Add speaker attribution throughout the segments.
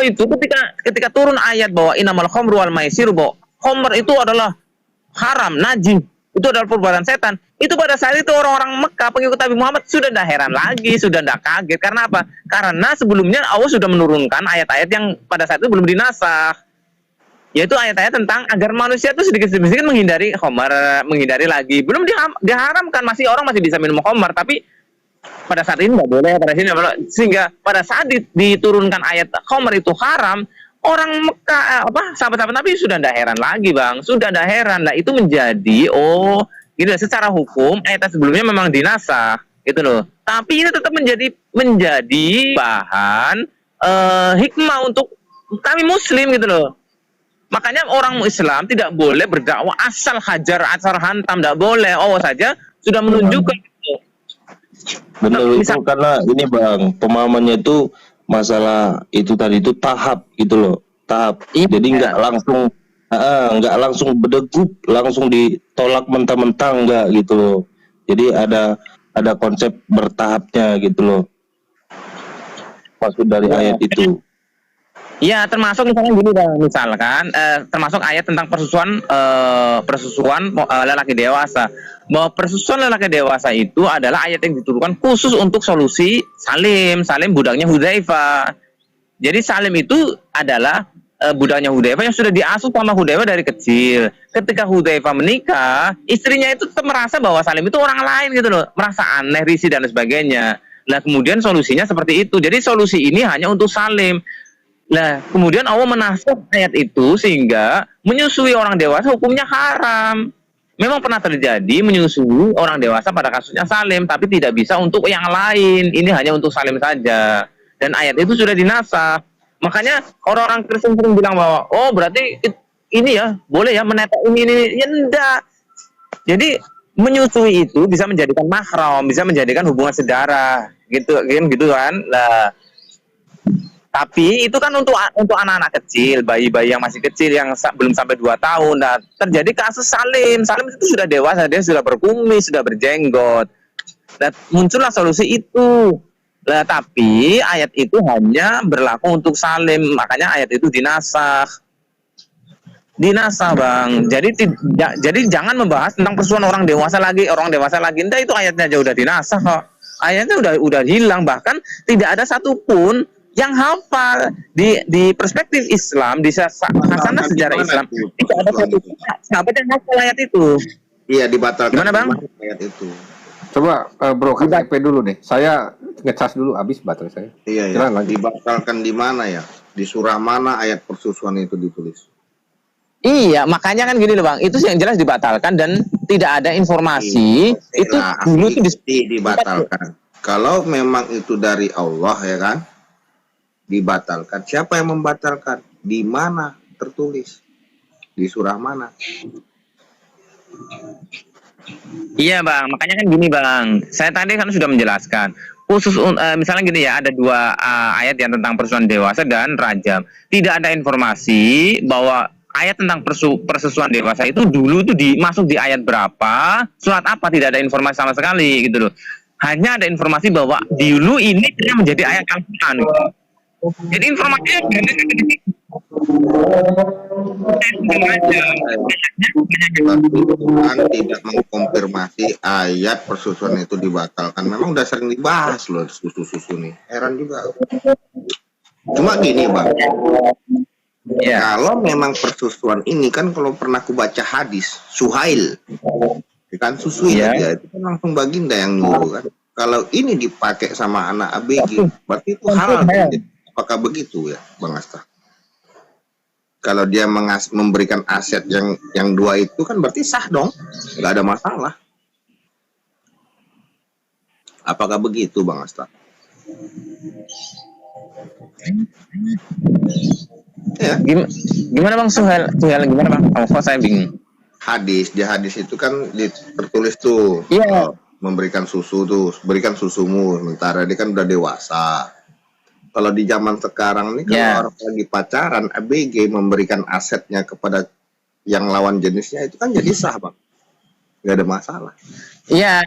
Speaker 1: itu ketika turun ayat bahwa innamal khamru wal maisir, bahwa khamr itu adalah haram, najis, itu adalah perbuatan setan. Itu pada saat itu orang-orang Mekah pengikut Nabi Muhammad sudah tidak heran lagi, sudah tidak kaget. Karena apa? Karena sebelumnya Allah sudah menurunkan ayat-ayat yang pada saat itu belum dinasakh, yaitu ayat-ayat tentang agar manusia itu sedikit-sedikit menghindari khamar, menghindari lagi. Belum diharamkan, masih orang masih bisa minum khamar, tapi pada saat ini nggak boleh, pada sini nggak boleh. Sehingga pada saat diturunkan ayat khamar itu haram, orang Mekah sahabat-sahabat Nabi sudah tidak heran lagi, Bang. Sudah tidak heran lah, itu menjadi gitu secara hukum ayat sebelumnya memang dinasakh gitu loh. Tapi ini tetap menjadi bahan hikmah untuk kami muslim gitu loh. Makanya orang Islam tidak boleh berdakwah asal hajar asal hantam, tidak boleh. Allah saja sudah menunjukkan.
Speaker 2: Benar itu karena ini Bang, pemahamannya itu masalah itu tadi itu tahap gitu loh, tahap. Jadi nggak langsung berdegup, langsung ditolak mentah-mentah nggak gitu loh. Jadi ada konsep bertahapnya gitu loh. Maksud dari ayat itu.
Speaker 1: Ya, termasuk misalnya gini Bang, misalkan termasuk ayat tentang persusuan lelaki dewasa. Bahwa persusuan lelaki dewasa itu adalah ayat yang diturunkan khusus untuk solusi Salim budaknya Hudzaifah. Jadi Salim itu adalah budaknya Hudzaifah yang sudah diasuh sama Hudzaifah dari kecil. Ketika Hudzaifah menikah, istrinya itu tetap merasa bahwa Salim itu orang lain gitu loh, merasa aneh, risih dan sebagainya. Nah, kemudian solusinya seperti itu. Jadi solusi ini hanya untuk Salim. Nah, kemudian Allah menafsir ayat itu sehingga menyusui orang dewasa hukumnya haram. Memang pernah terjadi menyusui orang dewasa pada kasusnya Salim, tapi tidak bisa untuk yang lain. Ini hanya untuk Salim saja. Dan ayat itu sudah dinasakh. Makanya orang-orang Kristen sering bilang bahwa berarti ini ya boleh ya menetek ini. Ya enggak. Jadi menyusui itu bisa menjadikan mahram, bisa menjadikan hubungan saudara, gitu kan. Lah, tapi itu kan untuk anak-anak kecil, bayi-bayi yang masih kecil yang belum sampai 2 tahun. Nah, terjadi kasus Salim itu sudah dewasa, dia sudah berkumis, sudah berjenggot. Nah, muncullah solusi itu. Nah, tapi ayat itu hanya berlaku untuk Salim, makanya ayat itu dinasakh, Bang. Jadi jangan membahas tentang persoalan orang dewasa lagi. Entah itu ayatnya aja udah dinasakh kok. Ayatnya udah hilang, bahkan tidak ada satupun yang hafal di perspektif Islam, di hasanah sejarah Islam. Itu ada satu sahabat yang hafal ayat itu.
Speaker 3: Iya, dibatalkan.
Speaker 1: Gimana Bang?
Speaker 3: Ayat itu.
Speaker 4: Coba Bro, KTP dulu nih. Saya ngecas dulu, habis baterai saya.
Speaker 3: Iya. Dibatalkan di mana ya? Di surah mana ayat persusuan itu ditulis?
Speaker 1: Iya, makanya kan gini loh Bang, itu yang jelas dibatalkan dan tidak ada informasi. Itu dulu itu
Speaker 3: dibatalkan. Kalau memang itu dari Allah ya kan, dibatalkan. Siapa yang membatalkan? Di mana tertulis? Di surah mana?
Speaker 1: Iya Bang, makanya kan gini Bang, saya tadi kan sudah menjelaskan. Khusus misalnya gini ya, ada 2 ayat yang tentang persusuan dewasa dan rajam. Tidak ada informasi bahwa ayat tentang persusuan dewasa itu dulu itu masuk di ayat berapa, surat apa, tidak ada informasi sama sekali gitu loh. Hanya ada informasi bahwa dulu ini menjadi ayat Al-Quran gitu. Jadi informasinya berada di situ.
Speaker 3: Tuhan tidak mengkonfirmasi ayat persusuan itu dibatalkan. Memang udah sering dibahas loh susu-susu nih. Heran juga. Cuma gini Bang. Ya. Kalau memang persusuan ini kan, kalau pernah aku baca hadis Suhail, kan susui dia itu kan langsung baginda yang nyuruh kan. Kalau ini dipakai sama anak ABG, berarti itu halal. Apakah begitu ya Bang Asta? Kalau dia memberikan aset yang 2 itu kan berarti sah dong, nggak ada masalah. Apakah begitu Bang Asta? Ya.
Speaker 1: Gimana Bang Suhail gimana Bang? Kok saya bingung.
Speaker 3: Di hadis itu kan tertulis tuh, memberikan susu tuh, berikan susumu, sementara dia kan udah dewasa. Kalau di zaman sekarang nih, kalau orang lagi pacaran, ABG memberikan asetnya kepada yang lawan jenisnya, itu kan jadi sah Bang. nggak ada masalah.
Speaker 1: Iya,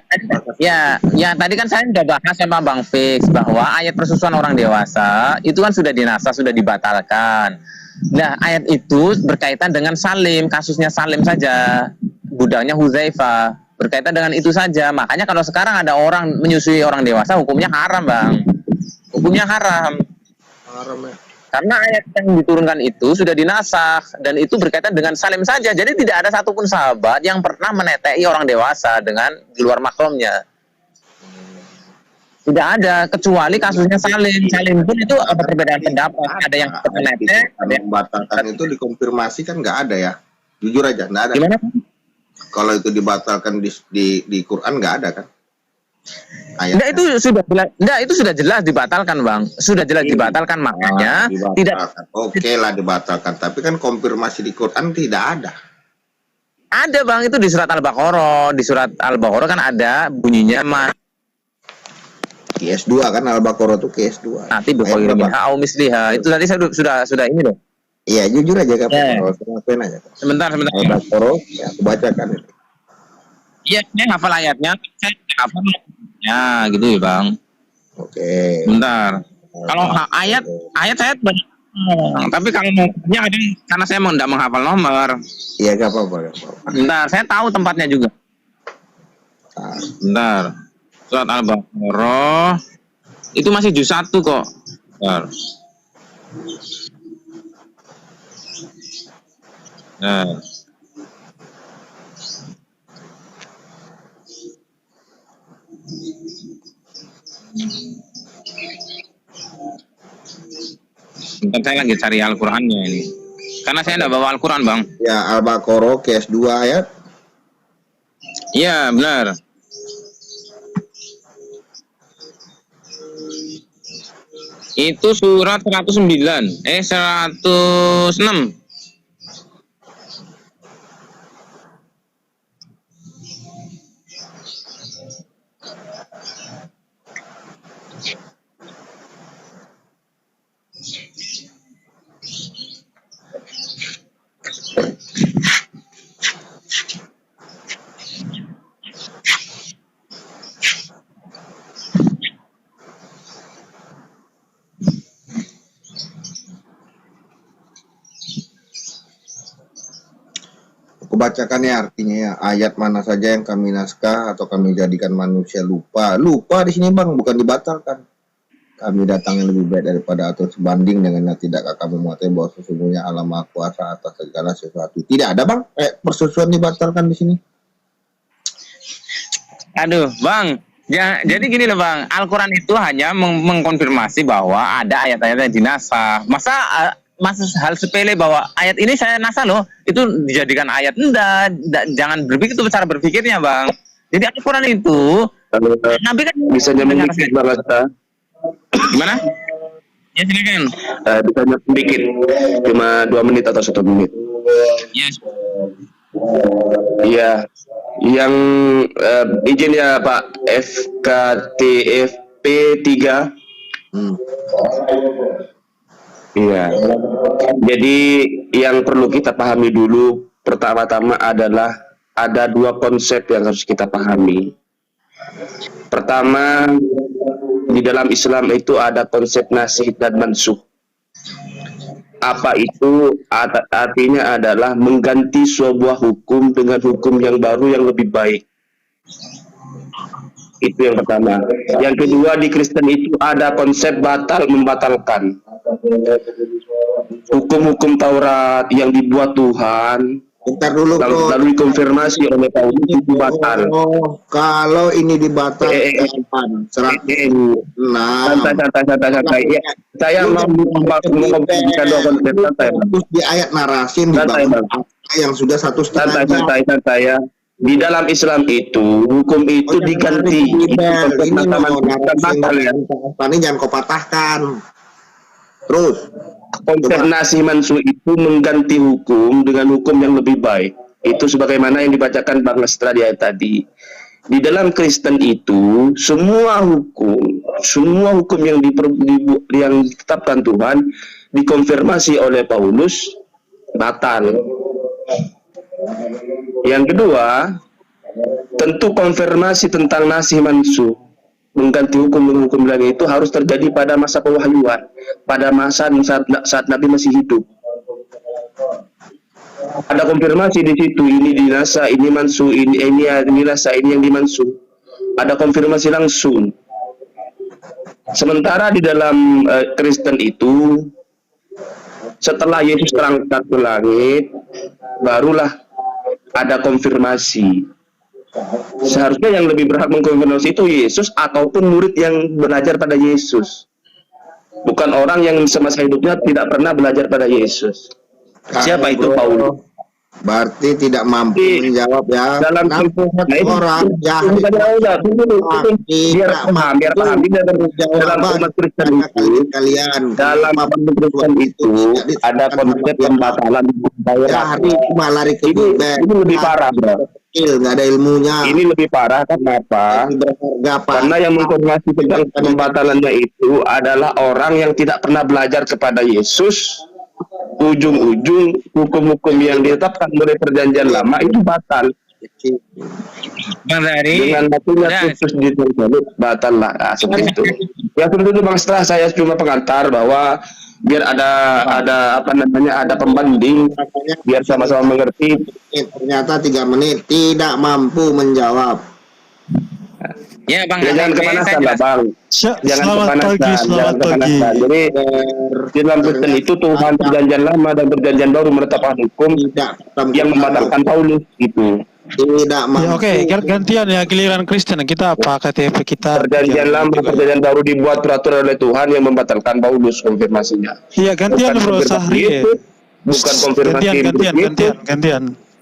Speaker 1: ya tadi kan saya udah bahas sama Bang Fix bahwa ayat persusuan orang dewasa itu kan sudah dinasah, sudah dibatalkan. Nah, ayat itu berkaitan dengan Salim, kasusnya Salim saja, budaknya Hudzaifah, berkaitan dengan itu saja. Makanya kalau sekarang ada orang menyusui orang dewasa, hukumnya haram, Bang. Hukumnya haram.
Speaker 3: Haram ya.
Speaker 1: Karena ayat yang diturunkan itu sudah dinasah dan itu berkaitan dengan Salim saja. Jadi tidak ada satupun sahabat yang pernah menetei orang dewasa dengan di luar makromnya. Tidak ada, kecuali kasusnya Salim. Salim pun itu ada perbedaan pendapat. Ada yang menetei, ada yang
Speaker 3: Membatalkan itu dikonfirmasi kan nggak ada ya. Jujur aja, nggak ada.
Speaker 1: gimana?
Speaker 3: Kalau itu dibatalkan di Quran nggak ada kan?
Speaker 1: Enggak, itu sudah jelas dibatalkan, Bang. Sudah jelas dibatalkan, makanya tidak.
Speaker 3: Oke lah dibatalkan, tapi kan konfirmasi di Quran tidak ada.
Speaker 1: Ada, Bang, itu di surat Al-Baqarah. Di surat Al-Baqarah kan ada bunyinya
Speaker 3: QS2 kan, Al-Baqarah tuh QS2.
Speaker 1: nanti bukhari minha au misliha. Itu tadi saya sudah ini loh.
Speaker 3: Iya, jujur aja kan.
Speaker 1: Ya.
Speaker 3: Ngapain aja.
Speaker 1: Sebentar.
Speaker 3: Al-Baqarah, ya aku bacakan ini.
Speaker 1: Iya, saya hafal ayatnya. Saya hafal ya gitu ya, Bang.
Speaker 3: Oke.
Speaker 1: Bentar. Kalau ayat saya banyak. Tapi kalau nomornya kadang karena saya tidak menghafal nomor.
Speaker 3: Iya, gak apa-apa.
Speaker 1: Bentar, saya tahu tempatnya juga. Bentar. Surat Al-Baqarah itu masih juz 1 kok. Bentar. Nah. Bentar, saya lagi cari Al-Qur'annya ini. Karena saya tidak bawa Al-Qur'an, Bang.
Speaker 3: Ya, Al-Baqarah QS2 ayat.
Speaker 1: Iya, benar. Itu surat 106.
Speaker 3: Aku bacakan ya artinya ya. Ayat mana saja yang kami naskah atau kami jadikan manusia lupa. Lupa di sini, Bang, bukan dibatalkan. Kami datang yang lebih baik daripada atau sebanding dengan tidakkah kamu mengetahui bahwa sesungguhnya Allah Maha Kuasa atas segala sesuatu. Tidak ada, Bang, persusuan dibatalkan di sini.
Speaker 1: Aduh, Bang. Ya, jadi gini loh, Bang. Al-Qur'an itu hanya mengkonfirmasi bahwa ada ayat-ayat yang dinasah. Masa hal sepele bahwa ayat ini saya nasah loh, itu dijadikan ayat. Enggak, jangan berpikir itu cara berpikirnya, Bang. Jadi Al-Quran itu Nabi kan
Speaker 5: bisa nyambung dikit, Bang Asta.
Speaker 1: Gimana? Ya, silakan.
Speaker 5: Bisa nyambung dikit, cuma 2 menit atau 1 menit.
Speaker 1: Yes.
Speaker 5: Iya, yang izin ya Pak, FKTFP 3. Iya. Jadi yang perlu kita pahami dulu pertama-tama adalah ada 2 konsep yang harus kita pahami. Pertama, di dalam Islam itu ada konsep nasikh dan mansukh. Apa itu? Artinya adalah mengganti sebuah hukum dengan hukum yang baru yang lebih baik. Itu yang pertama. Yang kedua, di Kristen itu ada konsep batal membatalkan. Hukum-hukum Taurat yang dibuat Tuhan
Speaker 3: Bentar dulu, Bro.
Speaker 5: lalu dikonfirmasi oleh Paulus itu batal.
Speaker 3: Kalau ini dibatalkan 106.
Speaker 5: Santai. Ya, saya mau membagikan 2 konsep santai.
Speaker 3: Terus di ayat narasi yang sudah 1,5 jam.
Speaker 5: Santai ya. Di dalam Islam itu hukum itu diganti.
Speaker 3: Ini jangan kau patahkan. Terus
Speaker 5: konsep nasikh mansukh itu mengganti hukum dengan hukum yang lebih baik. Itu sebagaimana yang dibacakan Bang Lestra di ayat tadi. Di dalam Kristen itu semua hukum yang ditetapkan Tuhan dikonfirmasi oleh Paulus batal. Yang kedua, tentu konfirmasi tentang nasih mansuh mengganti hukum dengan hukum ilahi itu harus terjadi pada masa pewahyuan, pada masa saat Nabi masih hidup. Ada konfirmasi di situ, ini dinasa, ini mansuh, ini dinasa, ini yang dimansuh. Ada konfirmasi langsung. Sementara di dalam Kristen itu, setelah Yesus terangkat ke langit, barulah ada konfirmasi. Seharusnya yang lebih berhak mengkonfirmasi itu Yesus ataupun murid yang belajar pada Yesus, bukan orang yang semasa hidupnya tidak pernah belajar pada Yesus. Siapa itu Paulus?
Speaker 3: Berarti tidak mampu menjawab ya.
Speaker 5: Dalam
Speaker 3: orang jahat
Speaker 5: biar paham dalam umat Kristen itu,
Speaker 3: kalian
Speaker 5: dalam umat Kristen itu ada konsep pembatalan
Speaker 3: jahat cuma lari ke
Speaker 5: ini lebih parah, bro.
Speaker 3: Nggak ada ilmunya.
Speaker 5: Ini lebih parah kenapa? Karena yang mengkonfirmasi tentang pembatalannya itu adalah orang yang tidak pernah belajar kepada Yesus. Ujung-ujung hukum-hukum yang ditetapkan oleh perjanjian lama itu batal.
Speaker 1: Bang Zahri,
Speaker 5: Dengan matinya Kristus di salib, batal lah. Nah, seperti itu. Ya seperti itu Bang, setelah saya cuma pengantar bahwa biar ada pembanding, biar sama-sama mengerti.
Speaker 3: Ternyata 3 menit tidak mampu menjawab.
Speaker 1: ya Bang,
Speaker 5: Ya, jangan kemanasan lah Bang. Jangan
Speaker 6: Selamat pagi.
Speaker 5: Jadi di dalam Kristen itu Tuhan perjanjian lama dan perjanjian baru menetapkan hukum yang membatalkan Paulus gitu.
Speaker 3: Tidak mampu.
Speaker 6: Ya, oke, gantian ya, giliran Kristen kita apa KTP kita.
Speaker 5: Perjanjian lama, perjanjian baru dibuat peraturan oleh Tuhan yang membatalkan Paulus konfirmasinya.
Speaker 6: Iya, gantian
Speaker 5: Bukan
Speaker 6: Bro
Speaker 5: konfirmasi
Speaker 6: Sahri.
Speaker 5: itu, bukan konfirmasi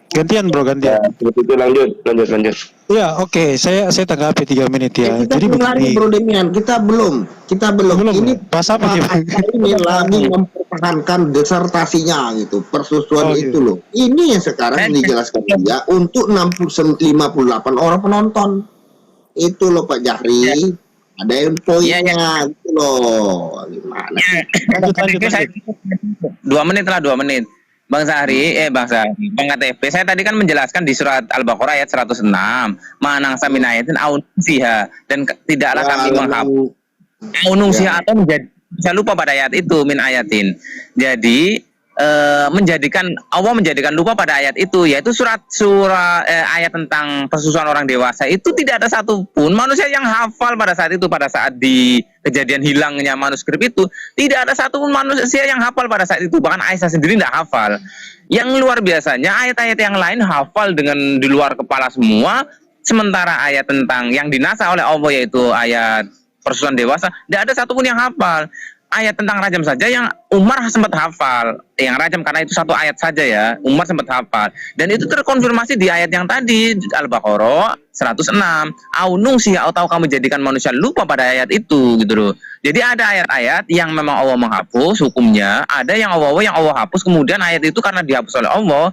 Speaker 6: Gantian Bro.
Speaker 5: Ya, seperti itu lanjut.
Speaker 6: Ya, oke, saya tanggapi 3 menit ya.
Speaker 3: Kita
Speaker 6: Jadi
Speaker 3: belum lagi
Speaker 6: begini.
Speaker 3: Bro Demian, kita belum. Ini
Speaker 6: Pas apa sih?
Speaker 3: ini lagi mempertahankan disertasinya gitu, persusuan
Speaker 6: Gitu.
Speaker 3: itu loh. Ini yang sekarang dijelaskan dia untuk 58 orang penonton. Itu loh Pak Jahri. Ada yang poinnya gitu loh. Gimana?
Speaker 6: Lanjut.
Speaker 1: 2 menit lah, 2 menit. Bang KTP, saya tadi kan menjelaskan di surat Al-Baqarah ayat 106, manangsa min ayatin aunsiha, dan tidaklah kami menghapus aunsiha atau bisa lupa pada ayat itu min ayatin. Jadi Allah menjadikan lupa pada ayat itu, yaitu surat ayat tentang persusuan orang dewasa itu tidak ada satupun manusia yang hafal pada saat di kejadian hilangnya manuskrip itu, tidak ada satupun manusia yang hafal pada saat itu, bahkan Aisyah sendiri tidak hafal. Yang luar biasanya ayat-ayat yang lain hafal dengan di luar kepala semua, sementara ayat tentang yang dinasa oleh Allah yaitu ayat persusuan dewasa tidak ada satupun yang hafal. Ayat tentang rajam saja yang Umar sempat hafal, yang rajam karena itu 1 ayat saja ya, Umar sempat hafal, dan itu terkonfirmasi di ayat yang tadi Al-Baqarah 106, atau kamu jadikan manusia lupa pada ayat itu gitu loh. Jadi ada ayat-ayat yang memang Allah menghapus hukumnya, ada yang Allah hapus, kemudian ayat itu karena dihapus oleh Allah,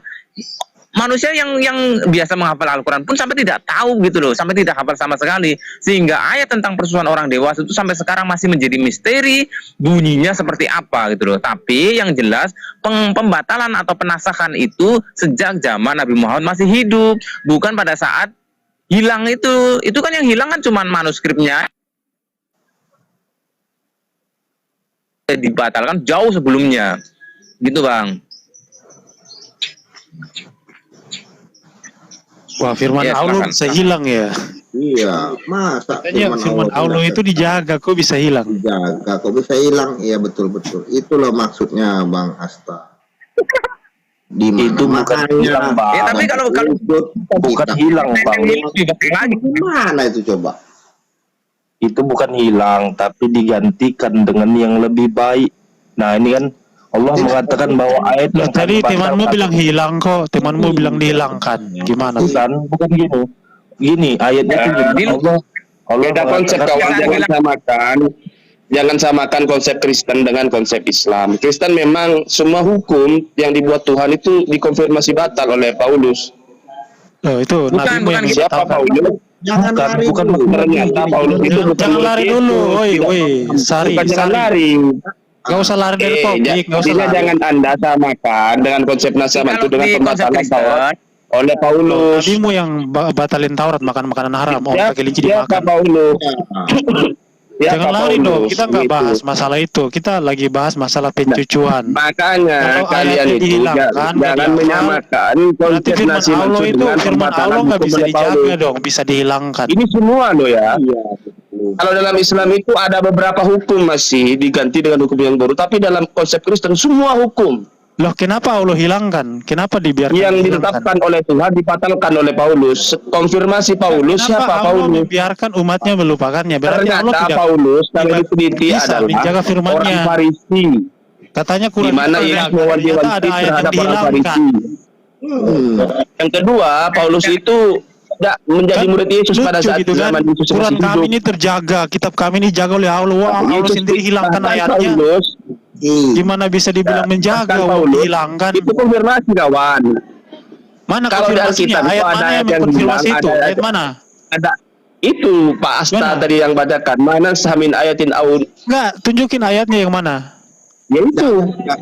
Speaker 1: manusia yang biasa menghafal Al-Quran pun sampai tidak tahu gitu loh, sampai tidak hafal sama sekali, sehingga ayat tentang persusuan orang dewasa itu sampai sekarang masih menjadi misteri bunyinya seperti apa gitu loh. Tapi yang jelas pembatalan atau penasahan itu sejak zaman Nabi Muhammad masih hidup, bukan pada saat hilang itu kan yang hilang kan cuma manuskripnya, dibatalkan jauh sebelumnya gitu Bang.
Speaker 6: Wah, firman
Speaker 1: Ya,
Speaker 6: Allah
Speaker 1: silakan.
Speaker 6: bisa hilang ya.
Speaker 3: Iya, masa
Speaker 6: Katanya firman Allah itu dijaga, kok bisa hilang?
Speaker 3: dijaga kok bisa hilang? Iya betul. Itulah maksudnya Bang Asta. Di mana
Speaker 2: Itu bukan hilang, Bang.
Speaker 1: Ya tapi kalau
Speaker 2: Bukan hilang, Bang.
Speaker 3: Gimana itu coba?
Speaker 2: Itu bukan hilang, tapi digantikan dengan yang lebih baik. Nah, ini kan Allah mengatakan bahwa ayat yang
Speaker 6: Tadi temanmu bilang hilang kok, temanmu bilang dihilangkan. Gimana sih?
Speaker 2: bukan gini. Gini, ayatnya itu gini. Allah
Speaker 5: Beda konsep kawan, jangan samakan konsep Kristen dengan konsep Islam. Kristen memang semua hukum yang dibuat Tuhan itu dikonfirmasi batal oleh Paulus.
Speaker 6: Oh, itu nabimu yang
Speaker 1: gitu.
Speaker 5: Siapa Paulus?
Speaker 3: Jangan lari
Speaker 2: bukan
Speaker 3: dulu.
Speaker 5: Ternyata Paulus itu
Speaker 6: Jangan lari dulu, woi, Sari.
Speaker 5: Jangan lari.
Speaker 6: Gak usah lari dari topik, gak usah lari.
Speaker 5: Jangan Anda samakan dengan konsep nasa itu dengan
Speaker 1: Kalau di konsep
Speaker 5: pembatalan bahwa
Speaker 1: Kristen,
Speaker 5: oleh Paulus.
Speaker 6: Nabimu yang batalin Taurat, makan makanan haram,
Speaker 5: Siapa
Speaker 6: kelinci dimakan.
Speaker 5: Paulus?
Speaker 6: Jangan lari dong,
Speaker 5: Paulus?
Speaker 6: kita nggak
Speaker 5: Gitu.
Speaker 6: bahas masalah itu. Kita lagi bahas masalah pencucuan.
Speaker 5: Makanya
Speaker 6: Kalau
Speaker 5: kalian
Speaker 6: ayatnya
Speaker 5: itu
Speaker 6: dihilangkan,
Speaker 5: jangan
Speaker 6: dari
Speaker 5: menyamakan
Speaker 6: Berarti
Speaker 5: konsep
Speaker 6: firman
Speaker 5: nasi
Speaker 6: Allah
Speaker 5: mansu
Speaker 6: itu,
Speaker 5: dengan
Speaker 6: firman
Speaker 5: pembatalan
Speaker 6: Allah nggak
Speaker 5: hukum
Speaker 6: bisa
Speaker 5: oleh
Speaker 6: dijaga
Speaker 5: Paulus.
Speaker 6: dong, bisa dihilangkan.
Speaker 5: Ini semua loh ya. Kalau dalam Islam itu ada beberapa hukum masih diganti dengan hukum yang baru, tapi dalam konsep Kristen semua hukum
Speaker 6: Loh, kenapa Allah hilangkan? Kenapa dibiarkan
Speaker 5: yang
Speaker 6: dihilangkan?
Speaker 5: ditetapkan oleh Tuhan dibatalkan oleh Paulus. Konfirmasi Paulus,
Speaker 6: Kenapa
Speaker 5: siapa
Speaker 6: Allah
Speaker 5: Paulus?
Speaker 6: membiarkan umatnya melupakannya? Berarti Allah
Speaker 5: Ternyata
Speaker 6: tidak
Speaker 5: Paulus kalau diteliti
Speaker 6: bisa
Speaker 5: adalah
Speaker 6: menjaga firman-Nya.
Speaker 5: orang Farisi,
Speaker 6: katanya
Speaker 5: di
Speaker 6: Quran
Speaker 5: mana
Speaker 6: itu
Speaker 5: Yesus
Speaker 6: ternyata ada
Speaker 5: mewanti-wanti
Speaker 6: ayat yang
Speaker 5: terhadap orang
Speaker 6: dihilangkan.
Speaker 5: Farisi. Yang kedua, Paulus itu tidak menjadi
Speaker 6: Kan
Speaker 5: murid Yesus pada
Speaker 6: lucu
Speaker 5: saat
Speaker 6: gitu kan?
Speaker 5: zaman Yesus
Speaker 6: Quran
Speaker 5: masih
Speaker 6: kami
Speaker 5: hidup.
Speaker 6: ini terjaga, kitab kami ini dijaga oleh Allah. Wah, Allah
Speaker 5: Yesus
Speaker 6: sendiri hilangkan
Speaker 5: bahkan
Speaker 6: ayatnya.
Speaker 5: Paulus,
Speaker 6: Gimana bisa dibilang menjaga?
Speaker 5: bahkan
Speaker 6: Allah
Speaker 5: Paulus,
Speaker 6: dihilangkan.
Speaker 5: itu konfirmasi kawan.
Speaker 6: Mana
Speaker 5: Kalau di
Speaker 6: konfirmasinya?
Speaker 5: Alkitab itu
Speaker 6: Ayat
Speaker 5: ada
Speaker 6: mana yang
Speaker 5: ayat yang
Speaker 6: mengkonfirmasi
Speaker 5: bilang,
Speaker 6: itu?
Speaker 5: ada-
Speaker 6: Ayat mana?
Speaker 5: Ada itu Pak Asta
Speaker 6: Mana?
Speaker 5: tadi yang bacakan, mana samin ayatin aun,
Speaker 6: Enggak, tunjukin ayatnya yang mana?
Speaker 5: yaitu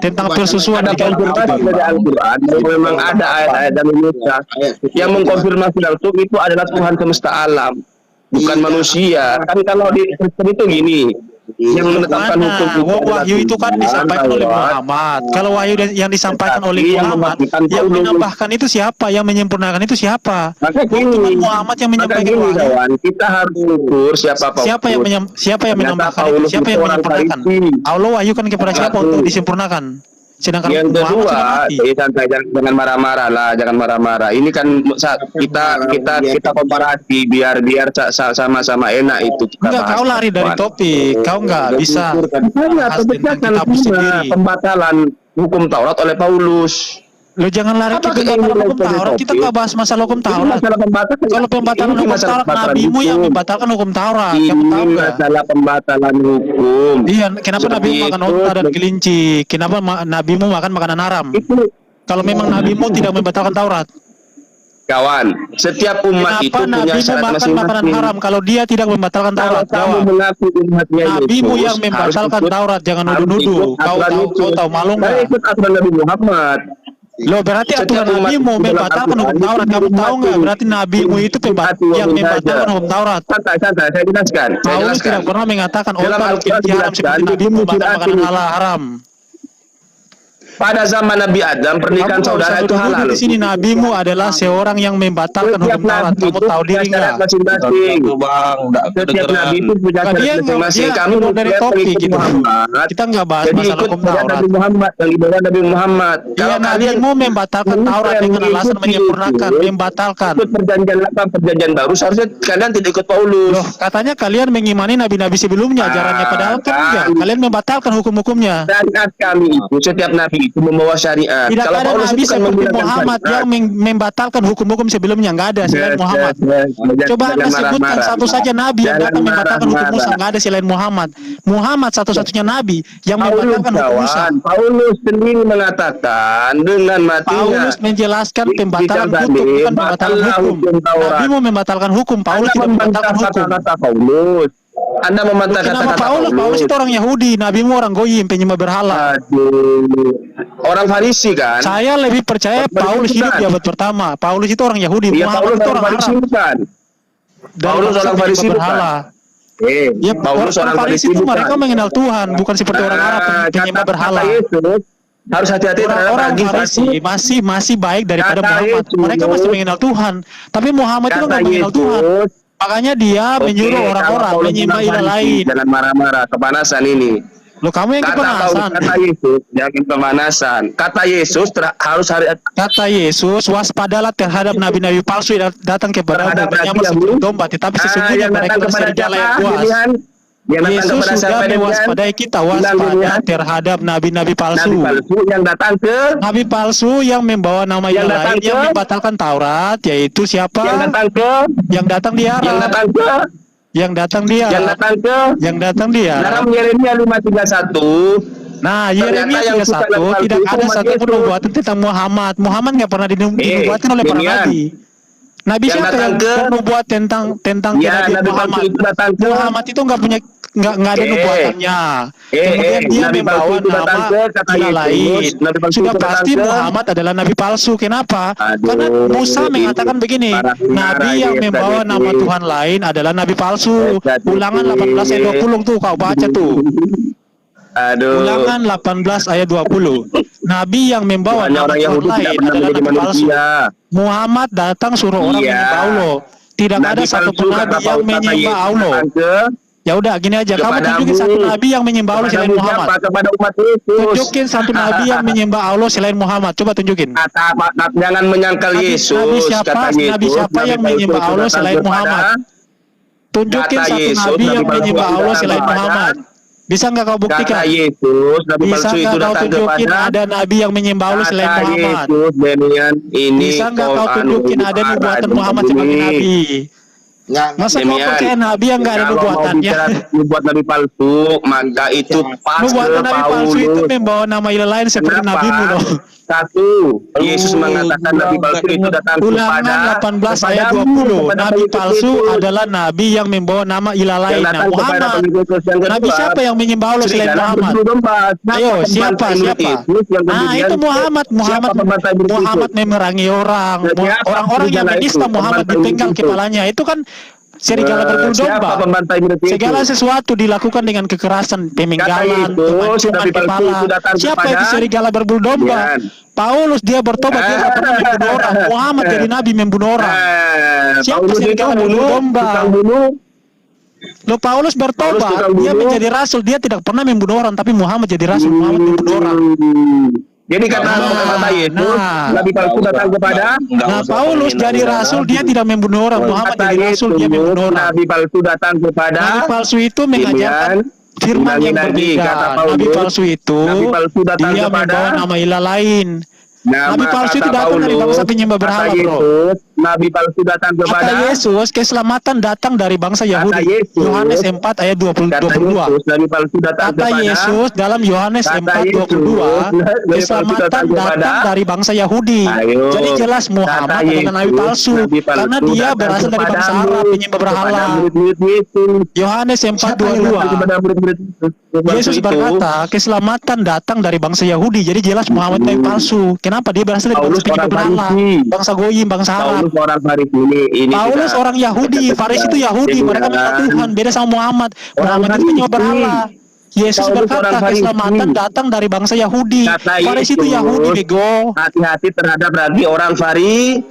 Speaker 6: Tentang persusuan
Speaker 5: ada
Speaker 6: di dalam
Speaker 5: konfirmasi dari Al-Quran bahwa memang ada ayat-ayat dari Musa yang mengkonfirmasi langsung itu adalah Tuhan semesta alam, bukan manusia. Kan kalau di Kristen itu gini, yang menetapkan
Speaker 6: Mana?
Speaker 5: hukum itu adalah
Speaker 6: Wahyu itu kan
Speaker 5: Tuhan,
Speaker 6: disampaikan oleh
Speaker 5: Taurat.
Speaker 6: Muhammad. Kalau wahyu yang disampaikan
Speaker 5: Tetapi
Speaker 6: oleh
Speaker 5: yang
Speaker 6: Muhammad,
Speaker 5: membagikan
Speaker 6: yang
Speaker 5: Paulus.
Speaker 6: menambahkan itu siapa? Yang menyempurnakan itu siapa?
Speaker 5: Maka
Speaker 6: Cuma
Speaker 5: gini,
Speaker 6: Muhammad yang
Speaker 5: maka
Speaker 6: menyampaikan
Speaker 5: gini
Speaker 6: wahyu.
Speaker 5: kawan, kita harus ukur siapa Paulus.
Speaker 6: Siapa yang
Speaker 5: Ternyata
Speaker 6: menambahkan itu?
Speaker 5: Paulus
Speaker 6: Siapa
Speaker 5: itu
Speaker 6: yang
Speaker 5: orang
Speaker 6: menyempurnakan?
Speaker 5: Farisi.
Speaker 6: Allah wahyukan kepada siapa
Speaker 5: Satu.
Speaker 6: untuk disempurnakan? Sedangkan
Speaker 5: Yang
Speaker 6: Muhammad sudah
Speaker 5: kedua,
Speaker 6: mati.
Speaker 5: santai, jangan marah-marah lah, jangan marah-marah. Ini kan kita komparasi biar sama-sama enak itu. Kita
Speaker 6: Enggak,
Speaker 5: bahas.
Speaker 6: kau lari dari topik. Kau enggak bisa
Speaker 5: Makanya
Speaker 6: bahas tentang
Speaker 5: pemecatan
Speaker 6: kitabmu sendiri.
Speaker 5: pembatalan hukum Taurat oleh Paulus.
Speaker 6: Lo jangan lari ke
Speaker 5: Apakah ini
Speaker 6: pembatalan hukum
Speaker 5: menjadi
Speaker 6: Taurat. Kita
Speaker 5: topik?
Speaker 6: enggak bahas masalah hukum
Speaker 5: Ini
Speaker 6: Taurat.
Speaker 5: masalah pembatalan.
Speaker 6: Kalau pembatalan
Speaker 5: Ini
Speaker 6: hukum
Speaker 5: masalah
Speaker 6: Taurat,
Speaker 5: pembatalan
Speaker 6: nabimu yang
Speaker 5: hukum.
Speaker 6: membatalkan hukum Taurat.
Speaker 5: Ini
Speaker 6: Kamu tahu enggak?
Speaker 5: masalah pembatalan hukum.
Speaker 6: Iya, kenapa
Speaker 5: Seperti
Speaker 6: nabimu makan
Speaker 5: itu,
Speaker 6: unta dan kelinci? Kenapa nabimu makan makanan haram?
Speaker 5: Itu
Speaker 6: Kalau memang nabimu tidak membatalkan Taurat,
Speaker 5: kawan, setiap umat itu
Speaker 6: kenapa
Speaker 5: punya
Speaker 6: nabimu
Speaker 5: syarat
Speaker 6: makan makanan
Speaker 5: masing-masing.
Speaker 6: haram kalau dia tidak membatalkan
Speaker 5: Kalau
Speaker 6: Taurat?
Speaker 5: kamu
Speaker 6: Jawab.
Speaker 5: mengaku umatnya
Speaker 6: Nabimu
Speaker 5: Yesus,
Speaker 6: yang membatalkan
Speaker 5: harus ikut-
Speaker 6: Taurat, jangan
Speaker 5: harus
Speaker 6: nuduh-nuduh.
Speaker 5: ikut
Speaker 6: Kau
Speaker 5: aturan
Speaker 6: tahu,
Speaker 5: itu.
Speaker 6: kau tahu malu
Speaker 5: Saya
Speaker 6: nggak?
Speaker 5: ikut aturan Nabi Muhammad.
Speaker 6: Lo berarti
Speaker 5: Setiap
Speaker 6: aturan
Speaker 5: umat
Speaker 6: nabimu
Speaker 5: itu dalam
Speaker 6: membatalkan hukum
Speaker 5: Al-Quran
Speaker 6: Taurat.
Speaker 5: itu
Speaker 6: Kamu tahu
Speaker 5: dihormati.
Speaker 6: nggak? Berarti nabimu itu
Speaker 5: Dihormati
Speaker 6: yang
Speaker 5: walaupun
Speaker 6: membatalkan
Speaker 5: saja.
Speaker 6: hukum Taurat.
Speaker 5: Santai, saya jelaskan. Saya
Speaker 6: Paulus
Speaker 5: jelaskan.
Speaker 6: tidak pernah mengatakan
Speaker 5: Dalam
Speaker 6: unta dan
Speaker 5: Al-Quran
Speaker 6: kelinci haram
Speaker 5: dijelaskan,
Speaker 6: seperti
Speaker 5: itu
Speaker 6: nabimu makan
Speaker 5: tidak
Speaker 6: makanan
Speaker 5: asli.
Speaker 6: halal haram.
Speaker 5: Pada zaman Nabi Adam, pernikahan
Speaker 6: Kamu
Speaker 5: saudara itu halal.
Speaker 6: di sini nabimu adalah seorang yang membatalkan
Speaker 5: Setiap
Speaker 6: hukum Taurat.
Speaker 5: nabi
Speaker 6: Kamu
Speaker 5: itu
Speaker 6: tahu
Speaker 5: punya
Speaker 6: diri
Speaker 5: syarat
Speaker 6: nggak?
Speaker 5: masing-masing.
Speaker 2: Bang, enggak
Speaker 5: Setiap
Speaker 2: kedengeran.
Speaker 5: nabi itu punya
Speaker 6: Nggak,
Speaker 5: syarat
Speaker 6: dia
Speaker 5: masing-masing.
Speaker 6: dia
Speaker 5: Kami
Speaker 6: keluar dari topik
Speaker 5: mengikut
Speaker 6: gitu.
Speaker 5: Muhammad.
Speaker 6: Kita nggak bahas
Speaker 5: Jadi
Speaker 6: masalah
Speaker 5: ikut
Speaker 6: hukum
Speaker 5: saja
Speaker 6: Taurat.
Speaker 5: Nabi Muhammad yang dibawa Nabi Muhammad.
Speaker 6: Iya,
Speaker 5: Kalau kalian
Speaker 6: nabimu membatalkan Taurat dengan alasan menyempurnakan, membatalkan.
Speaker 5: ikut perjanjian lama, perjanjian baru, seharusnya kalian tidak ikut Paulus.
Speaker 6: Loh, katanya kalian mengimani nabi-nabi sebelumnya ajarannya, padahal kan enggak. Kalian membatalkan hukum-hukumnya.
Speaker 5: Syariat kami itu, setiap nabi itu membawa syariat.
Speaker 6: Tidak
Speaker 5: Kalau
Speaker 6: ada
Speaker 5: Paulus
Speaker 6: nabi
Speaker 5: itu kan
Speaker 6: seperti
Speaker 5: menggunakan
Speaker 6: Muhammad
Speaker 5: syariat.
Speaker 6: yang membatalkan hukum-hukum sebelumnya, enggak ada selain Muhammad. Coba Anda sebutkan satu saja nabi yang datang membatalkan hukum Musa, enggak ada selain Muhammad. Muhammad satu-satunya nabi yang membatalkan hukum Musa.
Speaker 5: Paulus sendiri mengatakan dengan matinya
Speaker 6: Paulus menjelaskan pembatalan
Speaker 5: Kitab
Speaker 6: hukum,
Speaker 5: tadi,
Speaker 6: bukan pembatalan
Speaker 5: batallah
Speaker 6: hukum.
Speaker 5: hukum Taurat.
Speaker 6: Nabi mau membatalkan hukum, Paulus
Speaker 5: Anda
Speaker 6: tidak
Speaker 5: membantah
Speaker 6: membatalkan hukum.
Speaker 5: kata-kata Paulus. Anda membantah
Speaker 6: Kenapa
Speaker 5: kata-kata
Speaker 6: Paulus? Paulus itu orang Yahudi, nabimu orang Goyim, penyembah berhala.
Speaker 5: Aduh. Orang Farisi kan?
Speaker 6: Saya lebih percaya
Speaker 5: Orang
Speaker 6: Paulus
Speaker 5: Farisi
Speaker 6: hidup
Speaker 5: bukan?
Speaker 6: di abad pertama. Paulus itu orang Yahudi,
Speaker 5: Iya,
Speaker 6: Muhammad
Speaker 5: Paulus
Speaker 6: itu
Speaker 5: orang
Speaker 6: orang
Speaker 5: Farisi
Speaker 6: Arab.
Speaker 5: bukan?
Speaker 6: Dari
Speaker 5: Paulus
Speaker 6: bangsa
Speaker 5: orang
Speaker 6: penyembah
Speaker 5: Farisi bukan?
Speaker 6: berhala. Ya,
Speaker 5: Paulus orang Farisi
Speaker 6: itu
Speaker 5: bukan?
Speaker 6: mereka mengenal Tuhan, bukan seperti orang Arab penyembah berhala.
Speaker 5: Kata Yesus, harus hati-hati terhadap
Speaker 6: Orang-orang
Speaker 5: daging
Speaker 6: Farisi
Speaker 5: sapi.
Speaker 6: masih baik daripada
Speaker 5: Kata
Speaker 6: Muhammad.
Speaker 5: Yesus.
Speaker 6: Mereka masih mengenal Tuhan, tapi Muhammad itu
Speaker 5: Kata
Speaker 6: nggak mengenal Tuhan.
Speaker 5: Yesus,
Speaker 6: Makanya dia menyuruh
Speaker 5: oke,
Speaker 6: orang-orang
Speaker 5: kalau Paulus
Speaker 6: menyembah
Speaker 5: bilang
Speaker 6: ilah
Speaker 5: Farisi,
Speaker 6: lain.
Speaker 5: jangan marah-marah, kepanasan ini.
Speaker 6: Loh, kamu yang kepanasan.
Speaker 5: Kata Yesus, jangan kepanasan. Kata Yesus harus hari
Speaker 6: Kata Yesus, waspadalah terhadap nabi-nabi palsu yang datang kepada
Speaker 5: terhadap
Speaker 6: menyamar
Speaker 5: nabi
Speaker 6: seperti
Speaker 5: Yahudi.
Speaker 6: domba, tetapi sesungguhnya
Speaker 5: yang
Speaker 6: mereka
Speaker 5: datang kepada
Speaker 6: berserigala yang
Speaker 5: siapa?
Speaker 6: buas.
Speaker 5: Demian. Yang datang
Speaker 6: Yesus
Speaker 5: kepada
Speaker 6: sudah
Speaker 5: siapa? Demian.
Speaker 6: mewaspadai kita,
Speaker 5: Bilang
Speaker 6: waspada
Speaker 5: demian.
Speaker 6: terhadap nabi-nabi palsu.
Speaker 5: Nabi palsu yang datang ke
Speaker 6: Nabi palsu yang membawa nama
Speaker 5: Yang
Speaker 6: ilah
Speaker 5: datang
Speaker 6: lain, yang
Speaker 5: ke-
Speaker 6: membatalkan Taurat, yaitu siapa?
Speaker 5: yang datang ke
Speaker 6: Yang datang di Arab.
Speaker 5: yang datang ke
Speaker 6: Yang datang di Arab.
Speaker 5: yang datang ke
Speaker 6: Yang datang di Arab.
Speaker 5: dalam Yeremia 5:31.
Speaker 6: Nah, Yeremia
Speaker 5: Ternyata yang
Speaker 6: 31
Speaker 5: suka palsu
Speaker 6: tidak
Speaker 5: itu
Speaker 6: ada
Speaker 5: umat
Speaker 6: satupun
Speaker 5: Yesus.
Speaker 6: nubuatan tentang Muhammad. Muhammad nggak pernah dinubuatin oleh para
Speaker 5: demian.
Speaker 6: nabi. Nabi
Speaker 5: Yang
Speaker 6: siapa
Speaker 5: datang
Speaker 6: yang
Speaker 5: ke-
Speaker 6: bernubuat tentang
Speaker 5: Ya,
Speaker 6: Nabi
Speaker 5: Nabi palsu
Speaker 6: Muhammad?
Speaker 5: itu datang ke
Speaker 6: Muhammad itu nggak punya nggak ada nubuatannya. Kemudian dia
Speaker 5: Nabi
Speaker 6: membawa
Speaker 5: palsu itu datang
Speaker 6: nama
Speaker 5: ke kata
Speaker 6: ilah
Speaker 5: Yesus,
Speaker 6: lain.
Speaker 5: Nabi palsu
Speaker 6: Sudah
Speaker 5: itu datang
Speaker 6: pasti
Speaker 5: ke-
Speaker 6: Muhammad adalah nabi palsu. Kenapa?
Speaker 5: Aduh,
Speaker 6: Karena Musa mengatakan begini, nabi yang membawa nama Tuhan lain adalah nabi palsu. Ulangan 18 ayat 20 tuh kau baca tuh.
Speaker 5: Aduh.
Speaker 6: Ulangan 18 ayat 20. Nabi yang membawa
Speaker 5: Hanya
Speaker 6: nama
Speaker 5: orang
Speaker 6: Tuhan
Speaker 5: Yahudi tidak
Speaker 6: lain
Speaker 5: pernah
Speaker 6: adalah
Speaker 5: menjadi
Speaker 6: nabi palsu.
Speaker 5: manusia.
Speaker 6: Muhammad datang suruh orang
Speaker 5: Iya.
Speaker 6: menyembah Allah. Tidak
Speaker 5: Nabi
Speaker 6: ada satupun
Speaker 5: palsu,
Speaker 6: nabi
Speaker 5: kata
Speaker 6: yang
Speaker 5: Paulus, kata
Speaker 6: menyembah
Speaker 5: Yesus
Speaker 6: Allah.
Speaker 5: datang ke-
Speaker 6: Ya udah gini aja, kamu
Speaker 5: Kepadamu.
Speaker 6: tunjukin satu nabi yang menyembah Allah selain
Speaker 5: Kepadamu
Speaker 6: Muhammad.
Speaker 5: siapa? Kepada umat Yesus.
Speaker 6: Tunjukin satu nabi yang menyembah Allah selain Muhammad. Coba tunjukin.
Speaker 5: Jangan menyangkal Yesus.
Speaker 6: Nabi siapa?
Speaker 5: Kata Yesus,
Speaker 6: Nabi siapa yang
Speaker 5: palsu
Speaker 6: menyembah
Speaker 5: itu
Speaker 6: Allah
Speaker 5: datang
Speaker 6: selain
Speaker 5: kepada-
Speaker 6: Muhammad? Tunjukin
Speaker 5: Kata
Speaker 6: satu
Speaker 5: Yesus,
Speaker 6: nabi yang
Speaker 5: palsu
Speaker 6: menyembah
Speaker 5: itu
Speaker 6: Allah
Speaker 5: datang
Speaker 6: selain
Speaker 5: kepada-
Speaker 6: Muhammad. Bisa nggak kau buktikan?
Speaker 5: Kata Yesus, Nabi
Speaker 6: Bisa
Speaker 5: palsu
Speaker 6: nggak
Speaker 5: itu
Speaker 6: kau
Speaker 5: datang
Speaker 6: tunjukin
Speaker 5: kepada-
Speaker 6: ada nabi yang menyembah Allah selain
Speaker 5: Kata
Speaker 6: Muhammad?
Speaker 5: Yesus, Demian, ini
Speaker 6: Bisa nggak kau tunjukin ada nubuatan Muhammad sebagai nabi? Masa kau
Speaker 5: Demian.
Speaker 6: percaya nabi yang nggak ada
Speaker 5: Kalau mau
Speaker 6: nubuatannya?
Speaker 5: bicara nubuat Nabi palsu, maka itu pas
Speaker 6: Nubuatan
Speaker 5: ke
Speaker 6: nabi palsu itu
Speaker 5: Paulus.
Speaker 6: membawa nama ilah lain seperti
Speaker 5: Kenapa?
Speaker 6: nabimu loh.
Speaker 5: Satu, Yesus mengatakan Nabi palsu itu datang
Speaker 6: Ulangan
Speaker 5: kepada
Speaker 6: 18 ayat
Speaker 5: kepadamu,
Speaker 6: 20.
Speaker 5: kepada
Speaker 6: Nabi
Speaker 5: pengikut
Speaker 6: palsu
Speaker 5: Yesus.
Speaker 6: adalah nabi yang membawa nama ilah lain.
Speaker 5: Yang
Speaker 6: Nah,
Speaker 5: datang kepada
Speaker 6: Muhammad.
Speaker 5: pengikut Yesus. Yang kedua,
Speaker 6: Nabi siapa yang menyembah Allah selain
Speaker 5: serigala
Speaker 6: Muhammad?
Speaker 5: berbulu domba.
Speaker 6: Ayo, siapa? Nah, itu Muhammad. Muhammad memerangi orang. Orang-orang yang menista Muhammad dipenggal kepalanya. Itu kan serigala berbulu
Speaker 5: Siapa
Speaker 6: domba.
Speaker 5: pembantai mirip itu?
Speaker 6: Segala sesuatu dilakukan dengan kekerasan, pemenggalan,
Speaker 5: Kata Yesus,
Speaker 6: pemancingan
Speaker 5: Nabi palsu
Speaker 6: kepala.
Speaker 5: itu datang
Speaker 6: Siapa
Speaker 5: kepada-
Speaker 6: itu serigala berbulu domba?
Speaker 5: Yan.
Speaker 6: Paulus dia bertobat, dia nggak pernah membunuh orang. Muhammad jadi nabi membunuh orang. Siapa
Speaker 5: Paulus itu
Speaker 6: serigala berbulu
Speaker 5: bunuh,
Speaker 6: domba?
Speaker 5: tukang bunuh.
Speaker 6: Lo Paulus bertobat,
Speaker 5: Paulus tukang
Speaker 6: dia
Speaker 5: bunuh.
Speaker 6: menjadi rasul, dia tidak pernah membunuh orang, tapi Muhammad jadi rasul, Muhammad membunuh orang.
Speaker 5: Jadi kata Yesus, Nabi palsu datang kepada
Speaker 6: Nah, Paulus jadi rasul, dia tidak membunuh orang. Muhammad
Speaker 5: kata
Speaker 6: jadi rasul, dia
Speaker 5: Yesus,
Speaker 6: membunuh orang.
Speaker 5: Nabi palsu datang kepada
Speaker 6: Nabi palsu itu mengajarkan firman yang
Speaker 5: Ulangi lagi, kata
Speaker 6: berbeda.
Speaker 5: Paulus,
Speaker 6: Nabi palsu itu
Speaker 5: Nabi palsu datang
Speaker 6: dia
Speaker 5: kepada-
Speaker 6: membawa nama ilah lain.
Speaker 5: Nama
Speaker 6: Nabi palsu itu
Speaker 5: kata
Speaker 6: datang dari
Speaker 5: Paulus,
Speaker 6: bangsa penyembah
Speaker 5: kata
Speaker 6: berhala, bro.
Speaker 5: Yesus, Nabi palsu datang kepada
Speaker 6: Kata Yesus, keselamatan datang dari bangsa Yahudi.
Speaker 5: Yesus,
Speaker 6: Yohanes 4 ayat 22.
Speaker 5: kata Yesus, Nabi palsu datang
Speaker 6: Kata
Speaker 5: kepada
Speaker 6: Yesus dalam Yohanes
Speaker 5: Kata
Speaker 6: 4:22,
Speaker 5: Yesus, Nabi palsu
Speaker 6: keselamatan
Speaker 5: datang kepada-
Speaker 6: datang dari bangsa Yahudi.
Speaker 5: Ayo.
Speaker 6: Jadi jelas Muhammad
Speaker 5: Kata
Speaker 6: adalah nabi
Speaker 5: Yesus,
Speaker 6: palsu
Speaker 5: Nabi palsu
Speaker 6: karena dia
Speaker 5: datang
Speaker 6: berasal dari bangsa
Speaker 5: kepadamu,
Speaker 6: Arab penyembah berhala.
Speaker 5: kepada murid-murid Yesus.
Speaker 6: Yohanes
Speaker 5: Siapa yang datang
Speaker 6: 4:22.
Speaker 5: kepada murid-murid Yesus?
Speaker 6: Yesus
Speaker 5: Itu,
Speaker 6: berkata, keselamatan datang dari bangsa Yahudi. Jadi jelas Muhammad nabi palsu. Kenapa? Dia berasal dari
Speaker 5: Paulus
Speaker 6: bangsa penyembah
Speaker 5: orang
Speaker 6: berhala,
Speaker 5: Farisi.
Speaker 6: bangsa Goyim, bangsa Arab.
Speaker 5: Paulus orang Farisi ini
Speaker 6: Paulus
Speaker 5: tidak-
Speaker 6: orang Yahudi, Farisi itu Yahudi, mereka menyembah Tuhan, beda sama Muhammad. Muhammad itu penyembah berhala. Yesus
Speaker 5: Paulus
Speaker 6: berkata
Speaker 5: orang Farisi.
Speaker 6: keselamatan datang dari bangsa Yahudi.
Speaker 5: Kata
Speaker 6: Farisi itu
Speaker 5: Yesus,
Speaker 6: Yahudi, bego.
Speaker 5: hati-hati terhadap lagi orang Farisi.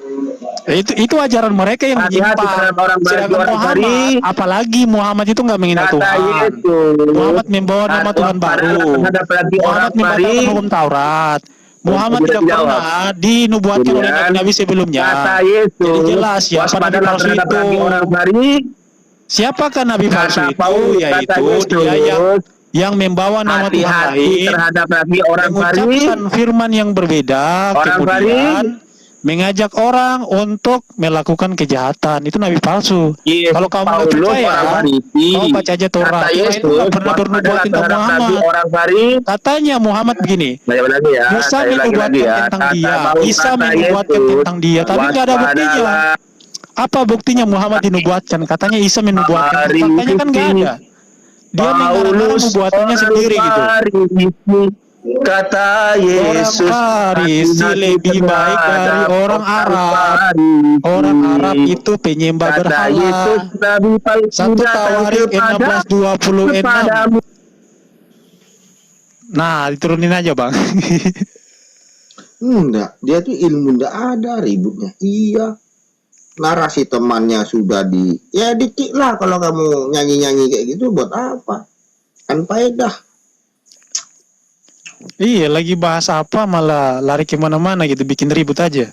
Speaker 6: Itu ajaran mereka yang
Speaker 5: Hati-hati
Speaker 6: menyimpang.
Speaker 5: terhadap orang
Speaker 6: Sedangkan
Speaker 5: orang
Speaker 6: Muhammad,
Speaker 5: Farisi.
Speaker 6: apalagi Muhammad itu nggak menghina
Speaker 5: Kata
Speaker 6: Tuhan.
Speaker 5: Yesus,
Speaker 6: Muhammad membawa nama Tuhan baru.
Speaker 5: terhadap lagi orang
Speaker 6: Muhammad membatalkan
Speaker 5: Farisi.
Speaker 6: hukum Taurat. Muhammad
Speaker 5: Tidak
Speaker 6: tidak
Speaker 5: dijawab.
Speaker 6: pernah dinubuatkan oleh
Speaker 5: Kemudian,
Speaker 6: nabi-nabi sebelumnya.
Speaker 5: Kata Yesus,
Speaker 6: Jadi jelas siapa nabi
Speaker 5: waspadalah
Speaker 6: palsu
Speaker 5: terhadap
Speaker 6: itu.
Speaker 5: lagi orang Farisi.
Speaker 6: Siapakah nabi palsu
Speaker 5: Kata
Speaker 6: itu?
Speaker 5: Paulus, kata
Speaker 6: Yaitu
Speaker 5: Yesus,
Speaker 6: dia yang membawa nama Tuhan
Speaker 5: hati-hati
Speaker 6: lain,
Speaker 5: terhadap lagi orang Farisi.
Speaker 6: mengucapkan firman yang berbeda,
Speaker 5: Orang
Speaker 6: kemudian mengajak orang untuk melakukan kejahatan. Itu nabi palsu.
Speaker 5: Yes,
Speaker 6: Kalau kamu nggak
Speaker 5: Paulus
Speaker 6: percaya,
Speaker 5: orang Farisi.
Speaker 6: kamu baca aja Torah.
Speaker 5: Kata
Speaker 6: Torah
Speaker 5: Yesus,
Speaker 6: itu nggak pernah bernubuat
Speaker 5: waspadalah
Speaker 6: tentang
Speaker 5: terhadap lagi
Speaker 6: Muhammad.
Speaker 5: orang Farisi.
Speaker 6: Katanya Muhammad begini,
Speaker 5: Saya lagi ya.
Speaker 6: Musa
Speaker 5: saya
Speaker 6: menubuatkan
Speaker 5: lagi ya.
Speaker 6: tentang
Speaker 5: Kata
Speaker 6: dia,
Speaker 5: Paulus,
Speaker 6: Isa
Speaker 5: kata
Speaker 6: menubuatkan
Speaker 5: Yesus,
Speaker 6: tentang dia, tapi nggak ada buktinya.
Speaker 5: waspadalah
Speaker 6: Apa buktinya Muhammad dinubuatkan? Katanya Isa menubuatkan,
Speaker 5: Farisi.
Speaker 6: faktanya kan nggak ada. Dia mengarang-arang nubuatannya sendiri gitu.
Speaker 5: Farisi. Kata Yesus,
Speaker 6: Orang Farisi
Speaker 5: hati-hati
Speaker 6: lebih baik dari
Speaker 5: terhadap
Speaker 6: orang Arab.
Speaker 5: Farisi.
Speaker 6: Orang Arab itu penyembah
Speaker 5: Kata
Speaker 6: berhala.
Speaker 5: Yesus, Nabi palsu
Speaker 6: 1
Speaker 5: datang
Speaker 6: Tawarik
Speaker 5: kepada-
Speaker 6: 16:26.
Speaker 5: kepadamu.
Speaker 6: Nah, diturunin aja bang.
Speaker 3: Enggak, dia tuh ilmu enggak ada ributnya. Iya. Narasi temannya sudah ya dikit lah kalau kamu nyanyi-nyanyi kayak gitu buat apa? Kan faedah.
Speaker 6: Iya, lagi bahas apa malah lari kemana-mana gitu, bikin ribut aja.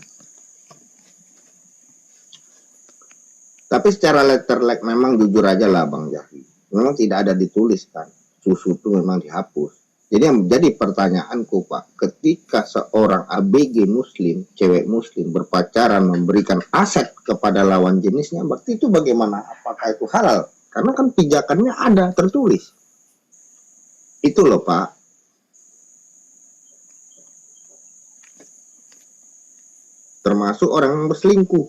Speaker 3: Tapi secara letterlek memang jujur aja lah Bang Jahi. Memang tidak ada dituliskan. Susu itu memang dihapus. Jadi yang menjadi pertanyaanku Pak, ketika seorang ABG muslim, cewek muslim berpacaran memberikan aset kepada lawan jenisnya, berarti itu bagaimana? Apakah itu halal? Karena kan pijakannya ada tertulis. Itu loh Pak. Termasuk orang yang berselingkuh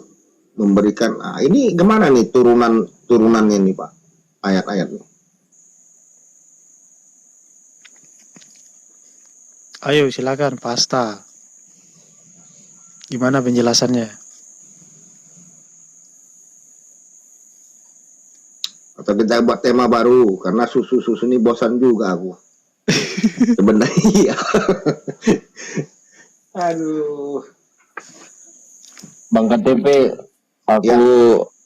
Speaker 3: memberikan, ini gimana nih turunannya nih Pak, ayat-ayatnya.
Speaker 6: Ayo silakan Pasta. Gimana penjelasannya?
Speaker 3: Atau kita buat tema baru, karena susu-susu ini bosan juga aku. Sebenarnya iya. Aduh.
Speaker 2: Bang KTP, aku
Speaker 3: Ya.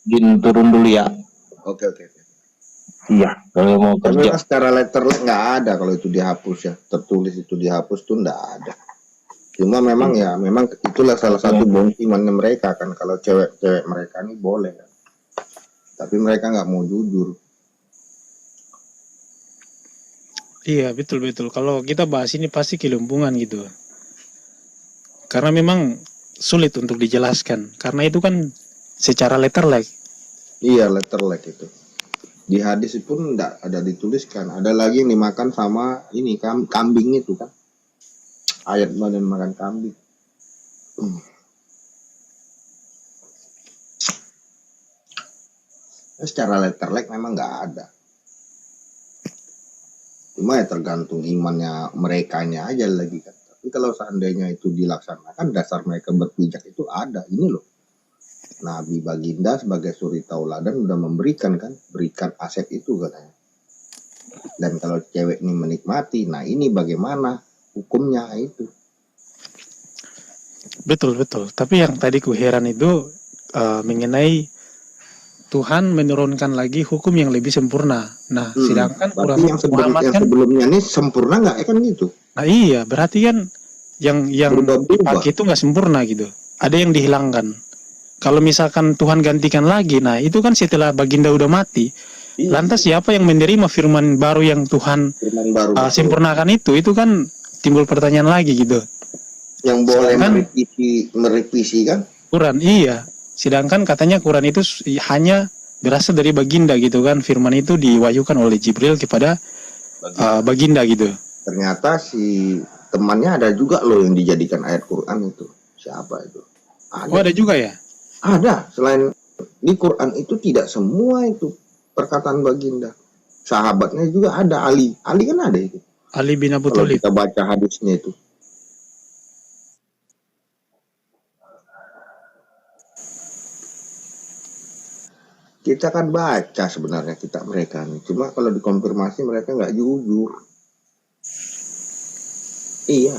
Speaker 2: izin turun dulu ya.
Speaker 3: Oke.
Speaker 2: Iya, kalau mau
Speaker 3: Karena
Speaker 2: kerja.
Speaker 3: secara letterlek nggak ada kalau itu dihapus ya. Tertulis itu dihapus tuh nggak ada. Cuma memang ya, memang itulah salah satu bonkimannya mereka kan. Kalau cewek-cewek mereka ini boleh kan. Tapi mereka nggak mau jujur.
Speaker 6: Iya betul. Kalau kita bahas ini pasti kelumpungan gitu. Karena memang sulit untuk dijelaskan. Karena itu kan secara letterlek.
Speaker 3: Iya, letterlek itu. Di hadis pun nggak ada dituliskan. Ada lagi yang dimakan sama ini kambing itu kan. Ayat badan makan kambing. Secara letterlek memang nggak ada. Cuma ya tergantung imannya merekanya aja lagi kan. Tapi kalau seandainya itu dilaksanakan, dasar mereka berpijak itu ada. Ini loh, Nabi Baginda sebagai suri tauladan udah memberikan kan, berikan aset itu katanya. Dan kalau cewek ini menikmati, nah ini bagaimana hukumnya itu.
Speaker 6: Betul. Tapi yang tadi ku heran itu mengenai Tuhan menurunkan lagi hukum yang lebih sempurna. Nah, sedangkan
Speaker 3: Berarti yang
Speaker 6: Muhammad kan,
Speaker 3: sebelumnya ini sempurna nggak kan gitu?
Speaker 6: nah iya, berarti kan yang
Speaker 3: Berubah-ubah.
Speaker 6: dipakai itu nggak sempurna gitu. Ada yang dihilangkan. Kalau misalkan Tuhan gantikan lagi, nah itu kan setelah Baginda udah mati. Lantas siapa yang menerima firman baru yang Tuhan
Speaker 3: Firman baru
Speaker 6: sempurnakan itu kan timbul pertanyaan lagi gitu.
Speaker 3: yang boleh
Speaker 6: Sedangkan-
Speaker 3: merevisi kan?
Speaker 6: Quran, iya. Sedangkan katanya Quran itu hanya berasal dari Baginda gitu kan. Firman itu diwahyukan oleh Jibril kepada Baginda gitu.
Speaker 3: Ternyata si temannya ada juga loh yang dijadikan ayat Quran itu. Siapa itu?
Speaker 6: Oh ada juga ya?
Speaker 3: Ada. Selain di Quran itu tidak semua itu perkataan Baginda. Sahabatnya juga ada. Ali kan ada itu.
Speaker 6: Ali bin Abu
Speaker 3: Kalau
Speaker 6: Thalib.
Speaker 3: kita baca hadisnya itu. Kita kan baca sebenarnya kita mereka nih. Cuma kalau dikonfirmasi mereka nggak jujur. Iya.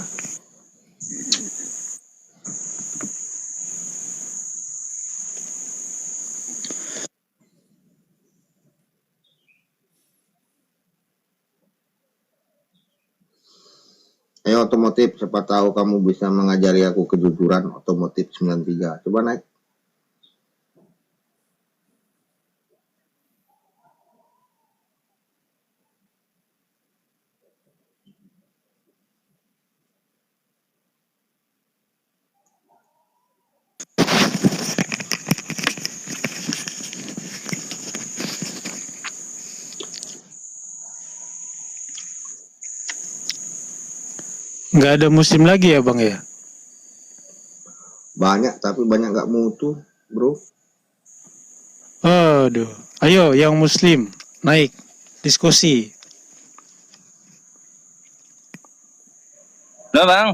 Speaker 3: Ayo otomotif, siapa tahu kamu bisa mengajari aku kejujuran. Otomotif 93. Coba naik.
Speaker 6: Nggak ada muslim lagi ya bang ya?
Speaker 3: Banyak tapi banyak nggak mutu, bro.
Speaker 6: Aduh. Ayo yang muslim naik diskusi.
Speaker 1: Loh bang,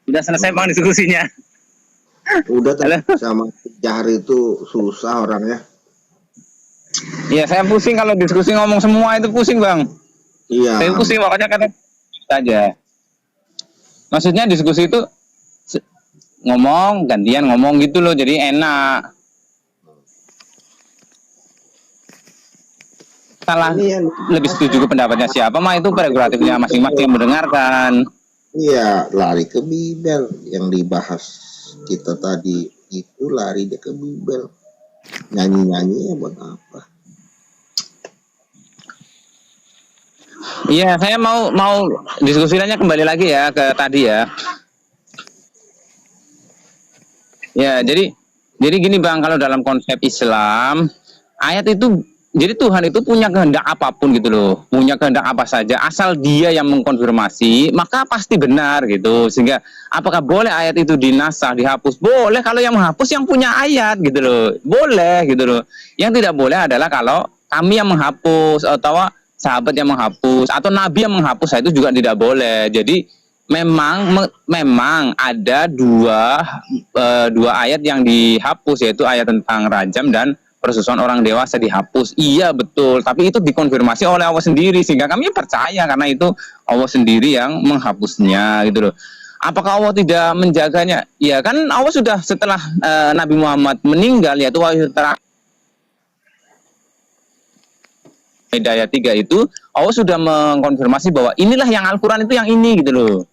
Speaker 1: udah selesai bang diskusinya.
Speaker 3: Udah
Speaker 1: Halo.
Speaker 3: sama Jahar itu susah orangnya.
Speaker 1: Iya saya pusing kalau diskusi ngomong semua itu pusing bang.
Speaker 3: Iya.
Speaker 1: Saya pusing makanya kata saja. Maksudnya diskusi itu ngomong gantian ngomong gitu loh, jadi enak. Salah
Speaker 3: Ini yang
Speaker 1: lebih setuju ke pendapatnya siapa mah itu prerogatifnya masing-masing mendengarkan.
Speaker 3: iya lari ke Bibel yang dibahas kita tadi itu lari dia ke Bibel. Nyanyi-nyanyi ya buat apa?
Speaker 1: Iya, saya mau diskusinya kembali lagi ya ke tadi ya. Ya, jadi gini Bang, kalau dalam konsep Islam, ayat itu jadi Tuhan itu punya kehendak apapun gitu loh. Punya kehendak apa saja, asal Dia yang mengkonfirmasi, maka pasti benar gitu. Sehingga apakah boleh ayat itu dinasah, dihapus? Boleh kalau yang menghapus yang punya ayat gitu loh. Boleh gitu loh. Yang tidak boleh adalah kalau kami yang menghapus atau sahabat yang menghapus atau nabi yang menghapus, itu juga tidak boleh. Jadi memang ada dua ayat yang dihapus, yaitu ayat tentang rajam dan persusuan orang dewasa dihapus. Iya betul, tapi itu dikonfirmasi oleh Allah sendiri, sehingga kami percaya karena itu Allah sendiri yang menghapusnya gitu loh. Apakah Allah tidak menjaganya? Ya kan Allah sudah setelah Nabi Muhammad meninggal, yaitu wahyu terakhir ayat 3 itu Allah sudah mengkonfirmasi bahwa inilah yang Al-Quran itu yang ini gitu loh.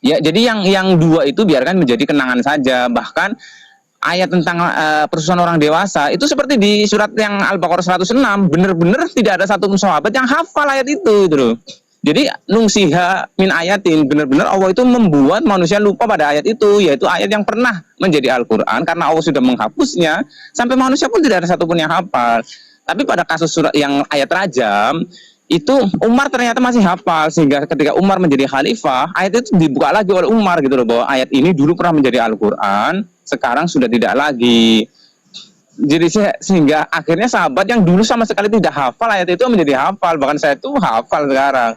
Speaker 1: Ya, jadi yang dua itu biarkan menjadi kenangan saja. Bahkan ayat tentang persusuan orang dewasa itu seperti di surat yang Al-Baqarah 106, benar-benar tidak ada satu sahabat yang hafal ayat itu gitu loh. Jadi nungsiha min ayatin, benar-benar Allah itu membuat manusia lupa pada ayat itu, yaitu ayat yang pernah menjadi Al-Quran karena Allah sudah menghapusnya sampai manusia pun tidak ada satupun yang hafal. Tapi pada kasus surat yang ayat rajam itu Umar ternyata masih hafal, sehingga ketika Umar menjadi khalifah, ayat itu dibuka lagi oleh Umar gitu loh, bahwa ayat ini dulu pernah menjadi Al-Quran, sekarang sudah tidak lagi. Jadi sehingga akhirnya sahabat yang dulu sama sekali tidak hafal ayat itu menjadi hafal. Bahkan saya tuh hafal sekarang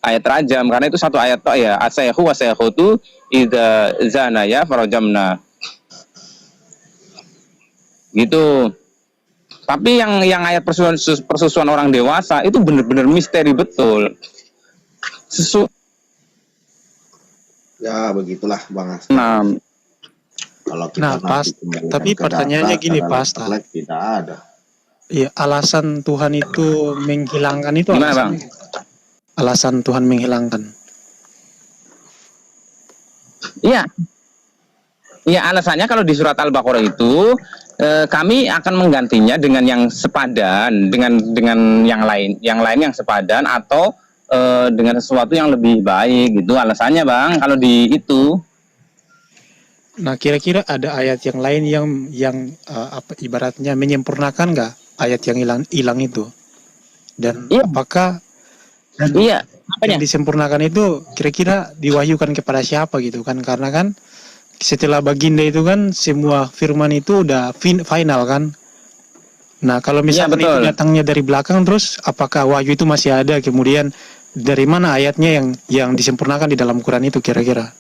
Speaker 1: ayat rajam, karena itu satu ayat toh ya, asayhu wasayhutu idza zanaya farajamna gitu. Tapi yang ayat persusuan orang dewasa itu benar-benar misteri betul.
Speaker 3: Ya begitulah Bang Asta.
Speaker 1: Nah,
Speaker 3: Kalau kita
Speaker 6: pas, tapi pertanyaannya gini Pas,
Speaker 3: tidak ada.
Speaker 6: iya, alasan Tuhan itu menghilangkan itu
Speaker 1: gimana Bang?
Speaker 6: Alasan Tuhan menghilangkan.
Speaker 1: Iya. Iya, alasannya kalau di surat Al-Baqarah itu kami akan menggantinya dengan yang sepadan, dengan yang lain yang sepadan, atau dengan sesuatu yang lebih baik gitu alasannya Bang, kalau di itu.
Speaker 6: Nah, kira-kira ada ayat yang lain yang apa ibaratnya menyempurnakan nggak ayat yang hilang itu? Dan
Speaker 1: Iya.
Speaker 6: apakah
Speaker 1: Iya,
Speaker 6: yang disempurnakan itu kira-kira diwahyukan kepada siapa gitu kan? Karena kan setelah baginda itu kan semua firman itu udah final kan. Nah, kalau misalnya
Speaker 1: betul.
Speaker 6: itu datangnya dari belakang, terus apakah wahyu itu masih ada? Kemudian dari mana ayatnya yang disempurnakan di dalam Quran itu kira-kira?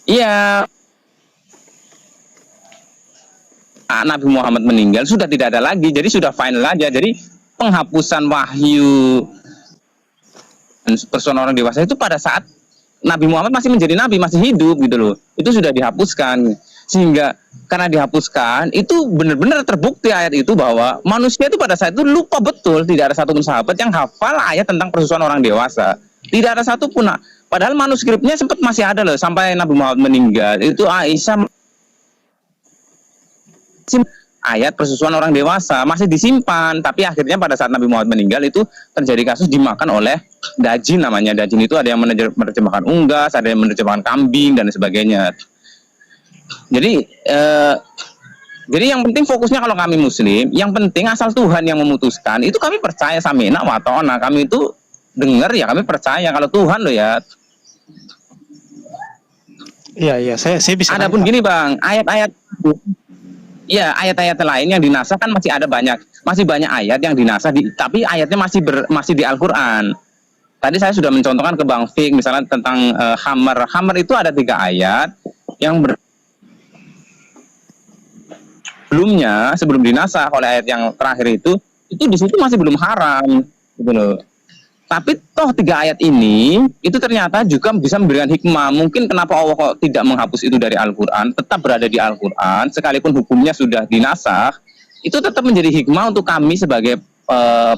Speaker 1: Iya. Nabi Muhammad meninggal sudah tidak ada lagi, jadi sudah final aja. Jadi penghapusan wahyu persoalan orang dewasa itu pada saat Nabi Muhammad masih menjadi nabi, masih hidup gitu loh. Itu sudah dihapuskan. Sehingga karena dihapuskan, itu benar-benar terbukti ayat itu bahwa manusia itu pada saat itu lupa betul, tidak ada satupun sahabat yang hafal ayat tentang persusuan orang dewasa. Tidak ada satupun. Nah, padahal manuskripnya sempat masih ada loh sampai Nabi Muhammad meninggal. Itu Aisyah ayat persusuan orang dewasa masih disimpan, tapi akhirnya pada saat Nabi Muhammad meninggal itu terjadi kasus dimakan oleh dajin namanya. Dajin itu ada yang menerjemahkan unggas, ada yang menerjemahkan kambing dan sebagainya. Jadi yang penting fokusnya kalau kami muslim, yang penting asal Tuhan yang memutuskan, itu kami percaya samina wa ta'ona. Kami itu dengar ya, kami percaya kalau Tuhan loh ya.
Speaker 6: Iya, saya bisa.
Speaker 1: Adapun gini Bang, ayat-ayat lain yang dinasah kan masih ada masih banyak ayat yang dinasah tapi ayatnya masih di Al-Quran. Tadi saya sudah mencontohkan ke Bang Fik misalnya tentang Hamar. Hamar itu ada 3 ayat yang sebelum dinasah oleh ayat yang terakhir itu di situ masih belum haram gitu loh. Tapi toh 3 ayat ini itu ternyata juga bisa memberikan hikmah. Mungkin kenapa Allah kok tidak menghapus itu dari Al-Quran, tetap berada di Al-Quran, sekalipun hukumnya sudah dinasah, itu tetap menjadi hikmah untuk kami sebagai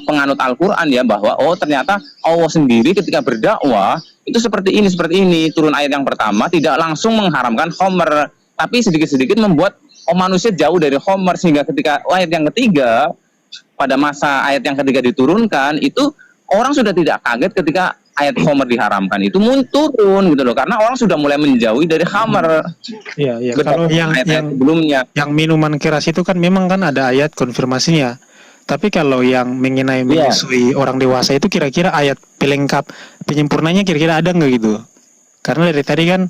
Speaker 1: penganut Al-Quran ya, bahwa ternyata Allah sendiri ketika berdakwah itu seperti ini. Turun ayat yang pertama tidak langsung mengharamkan khamr, tapi sedikit-sedikit membuat manusia jauh dari khamr, sehingga ketika ayat yang ketiga, pada masa ayat yang ketiga diturunkan, itu orang sudah tidak kaget ketika ayat khamr diharamkan itu turun gitu loh, karena orang sudah mulai menjauhi dari khamr.
Speaker 6: Iya. Kalau yang
Speaker 1: sebelumnya,
Speaker 6: yang minuman keras itu kan memang kan ada ayat konfirmasinya. Tapi kalau yang mengenai menyusui orang dewasa itu kira-kira ayat pelengkap penyempurnanya kira-kira ada nggak gitu? Karena dari tadi kan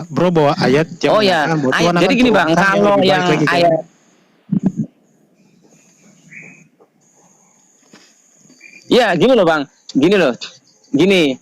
Speaker 6: bro bawa ayat yang
Speaker 1: jadi gini Bang, kalau yang ayat gini loh Bang, gini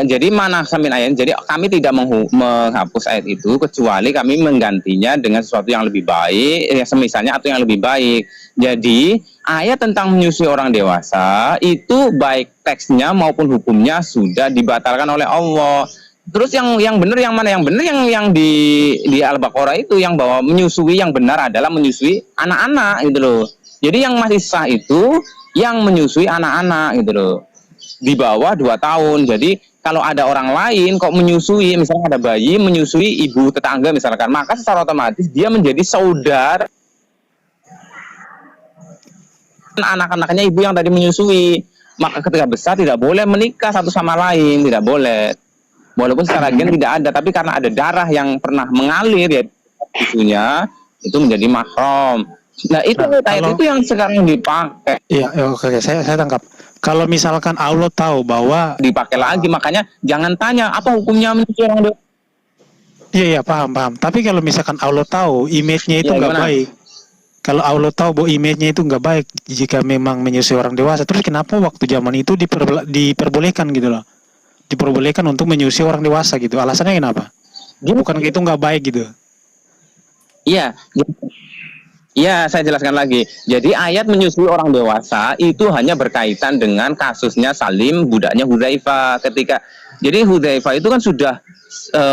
Speaker 1: Jadi manasa min ayat. Jadi kami tidak menghapus ayat itu kecuali kami menggantinya dengan sesuatu yang lebih baik, ya semisalnya atau yang lebih baik. Jadi ayat tentang menyusui orang dewasa itu baik teksnya maupun hukumnya sudah dibatalkan oleh Allah. Terus yang benar yang mana? Yang benar yang di Al-Baqarah itu yang bahwa menyusui yang benar adalah menyusui anak-anak gitu loh. Jadi yang masih sah itu yang menyusui anak-anak gitu loh. Di bawah 2 tahun. Jadi kalau ada orang lain kok menyusui, misalnya ada bayi menyusui ibu tetangga misalkan, maka secara otomatis dia menjadi saudara anak-anaknya ibu yang tadi menyusui. Maka ketika besar tidak boleh menikah satu sama lain, tidak boleh. Walaupun secara gen tidak ada, tapi karena ada darah yang pernah mengalir ya susunya, itu menjadi mahram. Nah itu ayat itu yang sekarang dipakai.
Speaker 6: Iya, oke, saya tangkap. Kalau misalkan Allah tahu bahwa
Speaker 1: Dipakai lagi, makanya jangan tanya apa hukumnya menyusui orang dewasa.
Speaker 6: iya paham. Tapi kalau misalkan Allah tahu image-nya itu
Speaker 1: Ya,
Speaker 6: nggak
Speaker 1: gimana?
Speaker 6: baik. Kalau Allah tahu bahwa image-nya itu nggak baik jika memang menyusui orang dewasa, terus kenapa waktu zaman itu diperbolehkan gitu loh? Diperbolehkan untuk menyusui orang dewasa gitu. Alasannya kenapa? Bukan itu nggak baik gitu.
Speaker 1: Iya, saya jelaskan lagi. Jadi ayat menyusui orang dewasa itu hanya berkaitan dengan kasusnya Salim, budaknya Hudzaifah. Jadi Hudzaifah itu kan sudah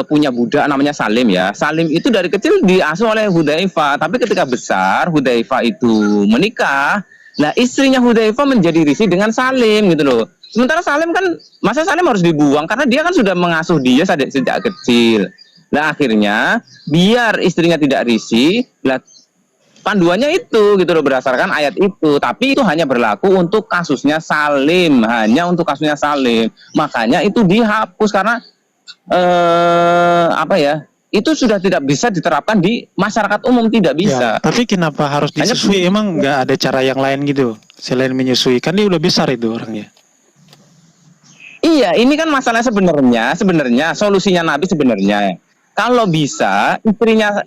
Speaker 1: punya budak namanya Salim ya. Salim itu dari kecil diasuh oleh Hudzaifah, tapi ketika besar Hudzaifah itu menikah. Nah, istrinya Hudzaifah menjadi risih dengan Salim gitu loh. Sementara Salim kan, masa Salim harus dibuang karena dia kan sudah mengasuh dia sejak kecil. Nah, akhirnya biar istrinya tidak risih, panduannya itu gitu loh berdasarkan ayat itu, tapi itu hanya berlaku untuk kasusnya Salim, hanya untuk kasusnya Salim. Makanya itu dihapus karena itu sudah tidak bisa diterapkan di masyarakat umum, tidak bisa.
Speaker 6: Ya, tapi kenapa harus disusui? Emang nggak ada cara yang lain gitu selain menyusui? Kan dia udah besar itu orangnya.
Speaker 1: Iya, ini kan masalah sebenarnya solusinya Nabi sebenarnya. Kalau bisa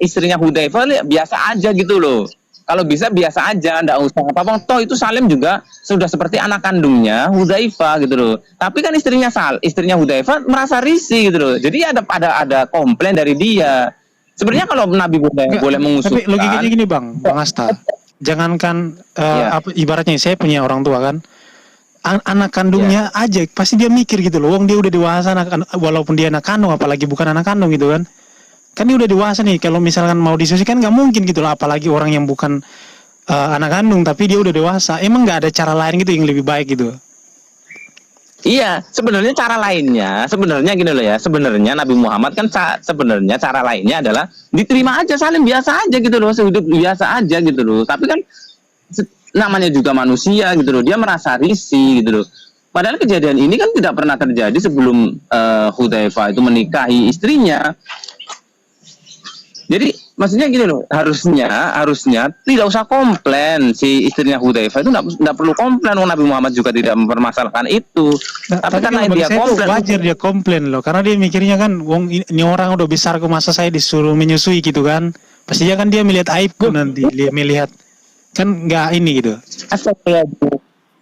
Speaker 1: istrinya Hudzaifah biasa aja gitu loh. Kalau bisa biasa aja, enggak usah apa-apa. Toh itu Salim juga sudah seperti anak kandungnya Hudzaifah gitu loh. Tapi kan istrinya Hudzaifah merasa risih gitu loh. Jadi ada komplain dari dia. Sebenarnya kalau Nabi boleh mengusulkan.
Speaker 6: Tapi logikanya gini Bang Asta. Jangankan ibaratnya saya punya orang tua kan. Anak kandungnya aja pasti dia mikir gitu loh. Wong dia udah dewasa walaupun dia anak kandung, apalagi bukan anak kandung gitu kan. Kan dia udah dewasa nih, kalau misalkan mau disusui kan nggak mungkin gitu lah, apalagi orang yang bukan anak kandung tapi dia udah dewasa. Emang nggak ada cara lain gitu yang lebih baik gitu?
Speaker 1: Iya, sebenarnya cara lainnya, gini loh ya, sebenarnya Nabi Muhammad kan sebenarnya cara lainnya adalah diterima aja Salim biasa aja gitu loh, hidup biasa aja gitu loh. Tapi kan namanya juga manusia gitu loh, dia merasa risih gitu loh. Padahal kejadian ini kan tidak pernah terjadi sebelum Hudzaifah itu menikahi istrinya. Jadi maksudnya gini loh, harusnya tidak usah komplain si istrinya Hudzaifah itu tidak perlu komplain. Nabi Muhammad juga tidak mempermasalahkan itu. Tapi karena dia komplain,
Speaker 6: wajar dia komplain loh, karena dia mikirnya kan, wong ini orang udah besar kok masa saya disuruh menyusui gitu kan. Pastinya kan dia melihat aibku nanti, dia melihat kan nggak ini gitu.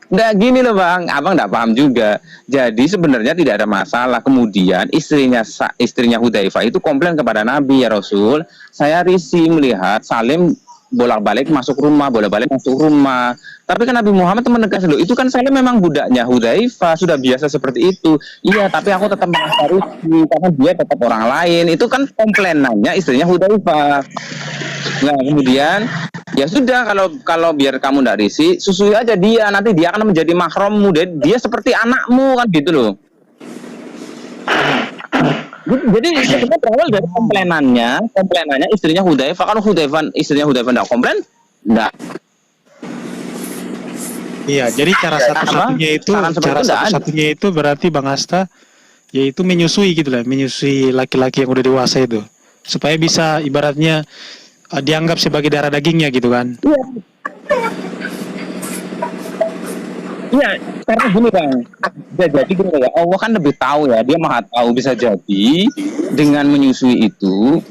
Speaker 1: Nggak gini loh Bang, abang nggak paham juga. Jadi sebenarnya tidak ada masalah. Kemudian istrinya Hudzaifah itu komplain kepada Nabi, ya Rasul, saya risih melihat Salim bolak-balik masuk rumah. Tapi kan Nabi Muhammad menegas loh, itu kan Salim memang budaknya Hudzaifah, sudah biasa seperti itu. Iya, tapi aku tetap merasa risih karena dia tetap orang lain. Itu kan komplainannya istrinya Hudzaifah. Nah kemudian ya sudah, kalau biar kamu tidak risih, susui aja dia, nanti dia akan menjadi mahrammu, dia seperti anakmu kan gitu loh. Jadi sebenarnya berawal dari komplainannya istrinya Hudzaifah. Kalau istrinya Hudzaifah tidak komplain, enggak.
Speaker 6: Iya, jadi cara satu-satunya itu berarti Bang Asta yaitu menyusui gitu lah, menyusui laki-laki yang udah dewasa itu, supaya bisa ibaratnya dianggap sebagai darah dagingnya gitu kan. Iya, karena gini Bang, jadi gini ya, Allah kan lebih tahu ya, dia maha tahu, bisa jadi dengan menyusui itu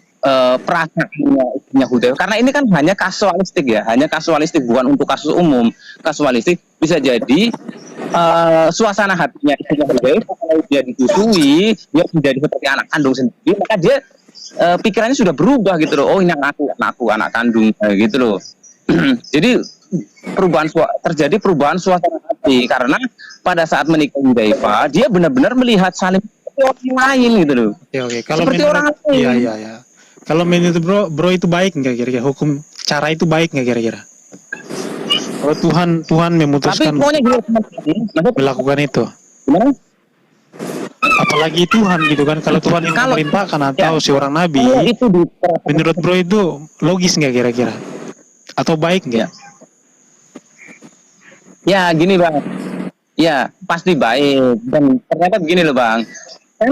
Speaker 6: perasaannya istrinya Hudzaifah, karena ini kan hanya kasualistik ya, bukan untuk kasus umum. Kasualistik bisa jadi
Speaker 1: suasana hatinya istrinya Hudzaifah, kalau dia disusui, dia menjadi seperti anak kandung sendiri, maka dia pikirannya sudah berubah gitu loh. Oh, ini anakku, anak kandung gitu loh. Jadi terjadi perubahan suasana hati karena pada saat menikah Hudzaifah, dia benar-benar melihat Salim seperti orang lain gitu loh.
Speaker 6: Oke. Kalau
Speaker 1: Seperti orang lain.
Speaker 6: Iya. Kalau menurut bro itu baik nggak kira-kira, hukum cara itu baik nggak kira-kira? Kalau Tuhan memutuskan
Speaker 1: Tapi pokoknya gini,
Speaker 6: melakukan itu,
Speaker 1: gimana?
Speaker 6: apalagi Tuhan gitu kan? Kalau Tuhan yang memerintahkan atau seorang nabi,
Speaker 1: Kalau itu
Speaker 6: menurut bro itu logis nggak kira-kira? Atau baik nggak?
Speaker 1: Ya gini bang, ya pasti baik. Dan ternyata begini loh bang, kan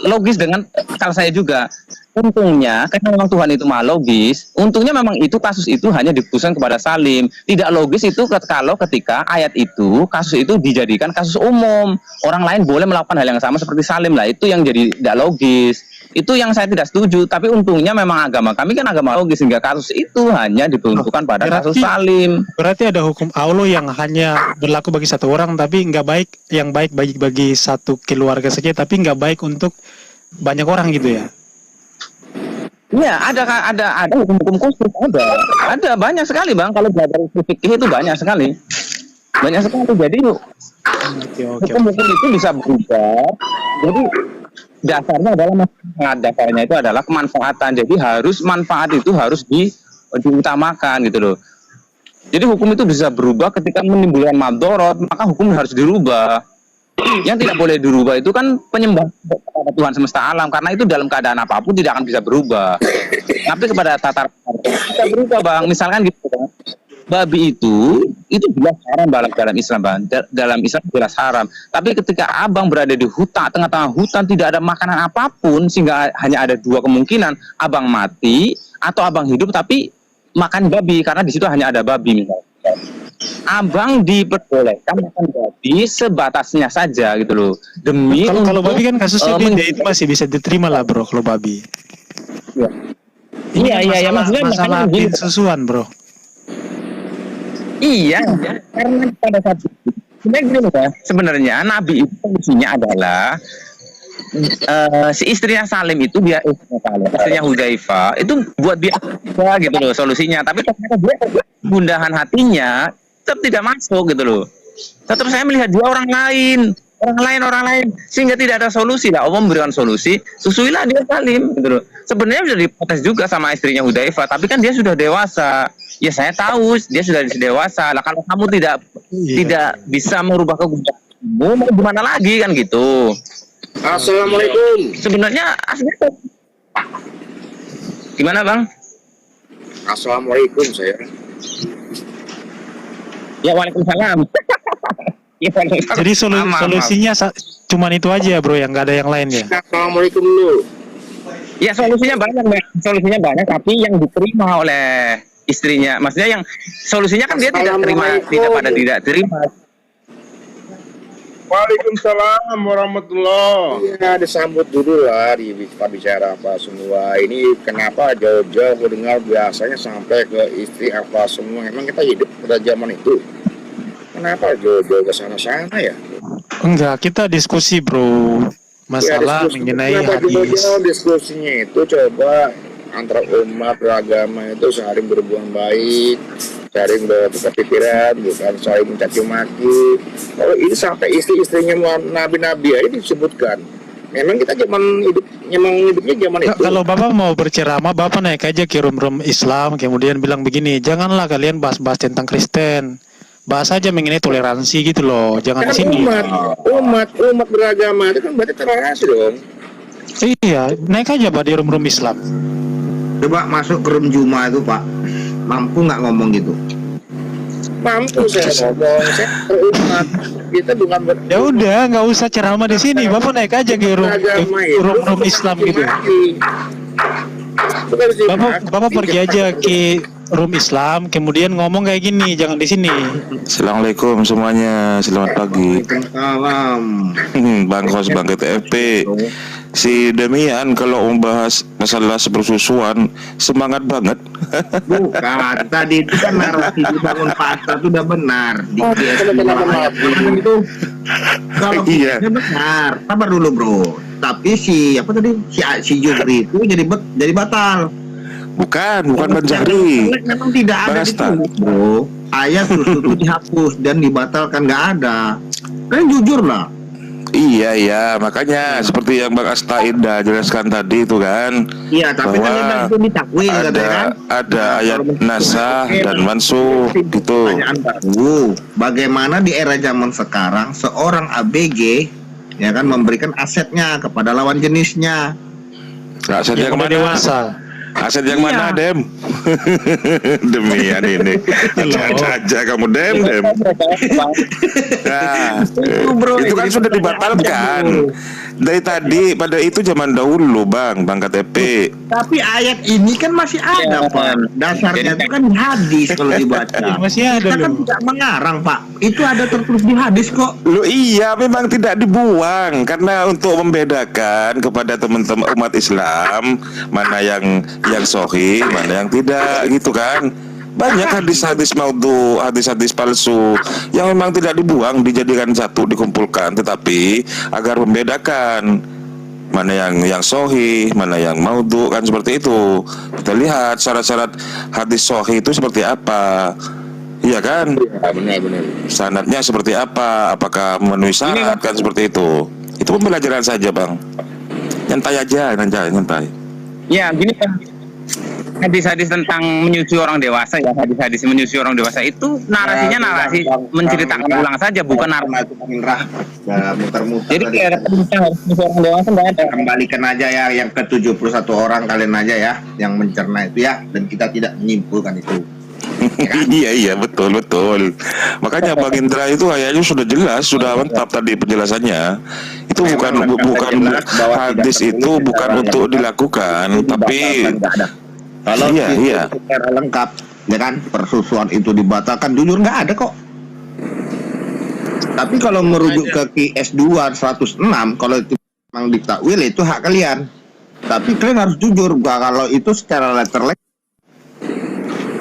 Speaker 1: logis dengan akal saya juga. Untungnya, karena memang Tuhan itu maha logis, untungnya memang itu kasus itu hanya diputuskan kepada Salim. Tidak logis itu kalau ketika ayat itu, kasus itu dijadikan kasus umum. Orang lain boleh melakukan hal yang sama seperti Salim lah. Itu yang jadi tidak logis. Itu yang saya tidak setuju. Tapi untungnya memang agama kami kan agama logis, sehingga kasus itu hanya diperuntukkan pada kasus Salim.
Speaker 6: Berarti ada hukum Allah yang hanya berlaku bagi satu orang, tapi nggak baik, yang baik bagi satu keluarga saja, tapi nggak baik untuk banyak orang gitu ya?
Speaker 1: Iya, ada hukum-hukum khusus, ada banyak sekali bang. Kalau belajar fikih itu banyak sekali. Jadi hukum-hukum itu bisa berubah. Jadi dasarnya adalah kemanfaatan. Jadi manfaat itu harus diutamakan gitu loh. Jadi hukum itu bisa berubah ketika menimbulkan madorot, maka hukum harus dirubah. Yang tidak boleh dirubah itu kan penyembah kepada Tuhan semesta alam, karena itu dalam keadaan apapun tidak akan bisa berubah. Tapi kepada tataran bisa berubah bang. Misalkan gitu bang, babi itu jelas haram dalam Islam bang. Dalam Islam jelas haram. Tapi ketika abang berada di hutan, tengah-tengah hutan, tidak ada makanan apapun, sehingga hanya ada dua kemungkinan, abang mati atau abang hidup tapi makan babi, karena di situ hanya ada babi misalnya. Abang diperbolehkan makan babi sebatasnya saja gitu loh. Demi
Speaker 6: kalau babi kan kasusnya dia itu masih bisa diterima lah bro kalau babi.
Speaker 1: Iya,
Speaker 6: masalah susuan bro.
Speaker 1: Iya, karena pada saat itu sebenarnya Nabi itu fungsinya adalah si istrinya Salim itu istrinya Hudzaifah itu buat dia gitu loh solusinya. Tapi ternyata dia gundahan hatinya tetap tidak masuk gitu loh. Tetap saya melihat dia orang lain, sehingga tidak ada solusi lah. Allah memberikan solusi, susuilah dia Salim gitu loh. Sebenarnya bisa diprotes juga sama istrinya Hudzaifah, tapi kan dia sudah dewasa. Ya saya tahu dia sudah dewasa. Lah kalau kamu tidak bisa merubah kegudahanmu, mau gimana lagi kan gitu.
Speaker 7: Assalamualaikum.
Speaker 1: Sebenarnya aslinya gimana bang?
Speaker 7: Assalamualaikum saya.
Speaker 1: Ya waalaikumsalam.
Speaker 6: Jadi solusinya cuman itu aja bro, yang nggak ada yang lain ya?
Speaker 7: Assalamualaikum dulu.
Speaker 1: Ya solusinya banyak, tapi yang diterima oleh istrinya, maksudnya yang solusinya kan dia tidak terima.
Speaker 7: Waalaikumsalam warahmatullahi. Iya, disambut dulu lah di bicara apa semua. Ini kenapa jauh-jauh mendengar biasanya sampai ke istri apa semua. Emang kita hidup pada zaman itu. Kenapa jauh-jauh ke sana-sana ya?
Speaker 6: Enggak, kita diskusi bro. Masalah ya, mengenai hadis.
Speaker 7: Diskusinya itu coba antara umat beragama itu saling berhubungan baik, saling bertukar pikiran, bukan saling mencaci maki. Kalau ini sampai istri-istrinya nabi-nabi aja disebutkan. Memang kita hidupnya zaman itu.
Speaker 6: Kalau Bapak mau berceramah, Bapak naik aja ke room Islam, kemudian bilang begini, janganlah kalian bahas-bahas tentang Kristen. Bahas aja mengenai toleransi gitu loh, jangan di sini.
Speaker 7: Umat beragama itu kan berarti toleransi dong.
Speaker 6: Iya, naik aja Pak di room Islam.
Speaker 3: Coba masuk ke room Juma itu Pak, mampu nggak ngomong gitu?
Speaker 7: Mampu saya ngomong, saya berumat. Kita bukan
Speaker 6: ya udah, nggak usah ceramah di sini, Bapak naik aja ke room Islam gitu. Bapak pergi aja ke room Islam, kemudian ngomong kayak gini, jangan di sini.
Speaker 8: Assalamualaikum semuanya, selamat pagi.
Speaker 3: Waalaikumsalam.
Speaker 8: Bang Kos, Bang KTFP. si Demian kalau membahas masalah persusuan semangat banget.
Speaker 3: Bukan, tadi itu kan narasi dibangun fakta itu udah benar. Di ayat itu kalau
Speaker 8: Iya.
Speaker 3: benar, sabar dulu bro. Tapi si Jubri itu jadi batal.
Speaker 8: Bukan Bang Jahri.
Speaker 3: Memang tidak ada
Speaker 8: Bang
Speaker 3: di
Speaker 8: Asta.
Speaker 3: situ, bro. Ayat susu itu dihapus dan dibatalkan, nggak ada. Kalian jujur lah.
Speaker 8: Iya, makanya seperti yang Bang Asta Indah jelaskan tadi itu kan.
Speaker 3: Iya, tapi
Speaker 8: Bahwa
Speaker 3: kan itu ditakwil katanya kan.
Speaker 8: ada ayat nasah dan mansuh gitu.
Speaker 3: Pertanyaan baru, bagaimana di era zaman sekarang seorang ABG ya kan memberikan asetnya kepada lawan jenisnya?
Speaker 8: Aset yang
Speaker 6: udah
Speaker 8: mana?
Speaker 6: dewasa.
Speaker 8: Aset yang
Speaker 3: Iya.
Speaker 8: mana, Dem? Demian ini. Aja kamu Dem. Nah,
Speaker 3: bro,
Speaker 8: itu kan
Speaker 3: ini
Speaker 8: sudah
Speaker 3: pertanyaan
Speaker 8: dibatalkan.
Speaker 3: bro.
Speaker 8: Dari tadi pada itu zaman dahulu, Bang KTP.
Speaker 3: Tapi ayat ini kan masih ada, Pak. Dasarnya itu kan di hadis kalau dibaca.
Speaker 6: Masih ada
Speaker 3: Kita kan
Speaker 6: loh.
Speaker 3: tidak mengarang, Pak. Itu ada tertulis di hadis kok.
Speaker 8: Loh iya, memang tidak dibuang karena untuk membedakan kepada teman-teman umat Islam mana yang sahih, mana yang tidak gitu kan. Banyak hadis-hadis maudhu, hadis-hadis palsu yang memang tidak dibuang, dijadikan satu, dikumpulkan, tetapi agar membedakan mana yang sahih, mana yang maudhu, kan seperti itu. Kita lihat syarat-syarat hadis sahih itu seperti apa. Iya kan?
Speaker 7: Benar.
Speaker 8: Sanadnya seperti apa? Apakah memenuhi syarat kan seperti itu? Itu pembelajaran saja, Bang. Nyantai aja, nyantai.
Speaker 1: Ya, gini kan. Hadis-hadis tentang menyusui orang dewasa ya, hadis-hadis menyusui orang dewasa itu narasinya narasi menceritakan ulang saja, bukan narasi.
Speaker 3: Muter-muter.
Speaker 1: Jadi kayak ada perintah harus menyusui orang dewasa nggak ada.
Speaker 3: Kembalikan aja ya yang ke 71 orang kalian aja ya yang mencerna itu ya, dan kita tidak menyimpulkan itu.
Speaker 8: Iya, betul. Makanya Bang Indra itu kayaknya sudah jelas, sudah mantap tadi penjelasannya. Itu bukan hadis itu bukan untuk dilakukan, tapi
Speaker 3: Kalau
Speaker 8: Iya.
Speaker 3: secara lengkap, ya kan, persusuan itu dibatalkan, jujur nggak ada kok. Tapi kalau merujuk ke QS 2 106, kalau itu memang ditakwil itu hak kalian. Tapi kalian harus jujur bahwa kalau itu secara letter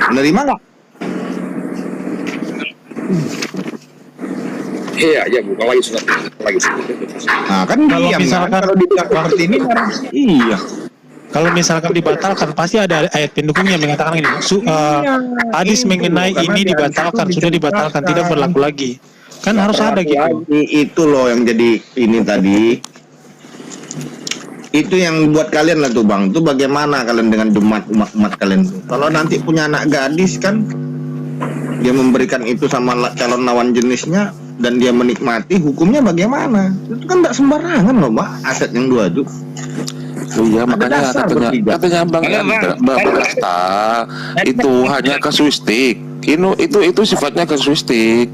Speaker 3: menerima nggak?
Speaker 7: Iya, bukan lagi surat lagi.
Speaker 3: Nah kan
Speaker 6: Kalau
Speaker 3: diam kan?
Speaker 6: misalkan-
Speaker 3: Kalau dibilang seperti ini iya.
Speaker 6: Kalau misalkan dibatalkan pasti ada ayat pendukungnya mengatakan ini. Hadis mengenai ini dibatalkan, sudah dibatalkan, tidak berlaku lagi. Kan harus ada gitu.
Speaker 3: Itu loh yang jadi ini tadi. Itu yang buat kalian lah tuh Bang. Itu bagaimana kalian dengan umat kalian tuh. Kalau nanti punya anak gadis kan, dia memberikan itu sama calon lawan jenisnya dan dia menikmati, hukumnya bagaimana? Itu kan tidak sembarangan loh Mbak, aset yang dua itu.
Speaker 8: iya makanya
Speaker 3: dasar
Speaker 8: katanya Bang Asta itu hanya kasuistik. Itu sifatnya kasuistik.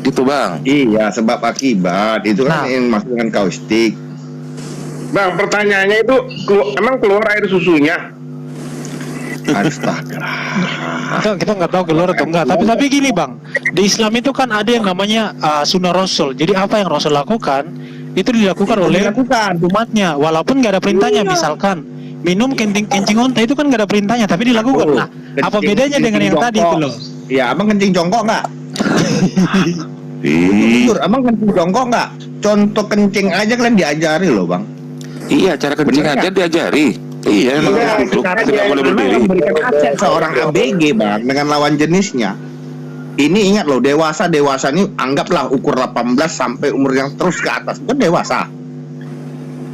Speaker 8: Gitu Bang.
Speaker 3: Iya, sebab akibat itu kan
Speaker 6: Nah.
Speaker 3: yang masuk dengan kaustik.
Speaker 7: Bang, pertanyaannya itu emang keluar air susunya?
Speaker 3: Astaga.
Speaker 6: Kita nggak tahu keluar atau enggak. Tapi gini Bang, di Islam itu kan ada yang namanya sunnah Rasul. Jadi apa yang Rasul lakukan itu dilakukan oleh umatnya, walaupun nggak ada perintahnya. Misalkan minum kencing onta itu kan nggak ada perintahnya, tapi dilakukan. Nah, apa bedanya dengan yang tadi itu loh?
Speaker 3: Ya, abang kencing jongkok nggak?
Speaker 8: Ih,
Speaker 3: Jujur, abang kencing jongkok nggak? Contoh kencing aja kalian diajari loh bang.
Speaker 8: iya cara kencing
Speaker 3: Bener
Speaker 8: aja diajari. Iya memang harus duduk, tidak boleh berdiri.
Speaker 3: Memberikan aset seorang ABG bang dengan lawan jenisnya. Ini ingat loh, dewasa ini anggaplah ukur 18 sampai umur yang terus ke atas, itu dewasa.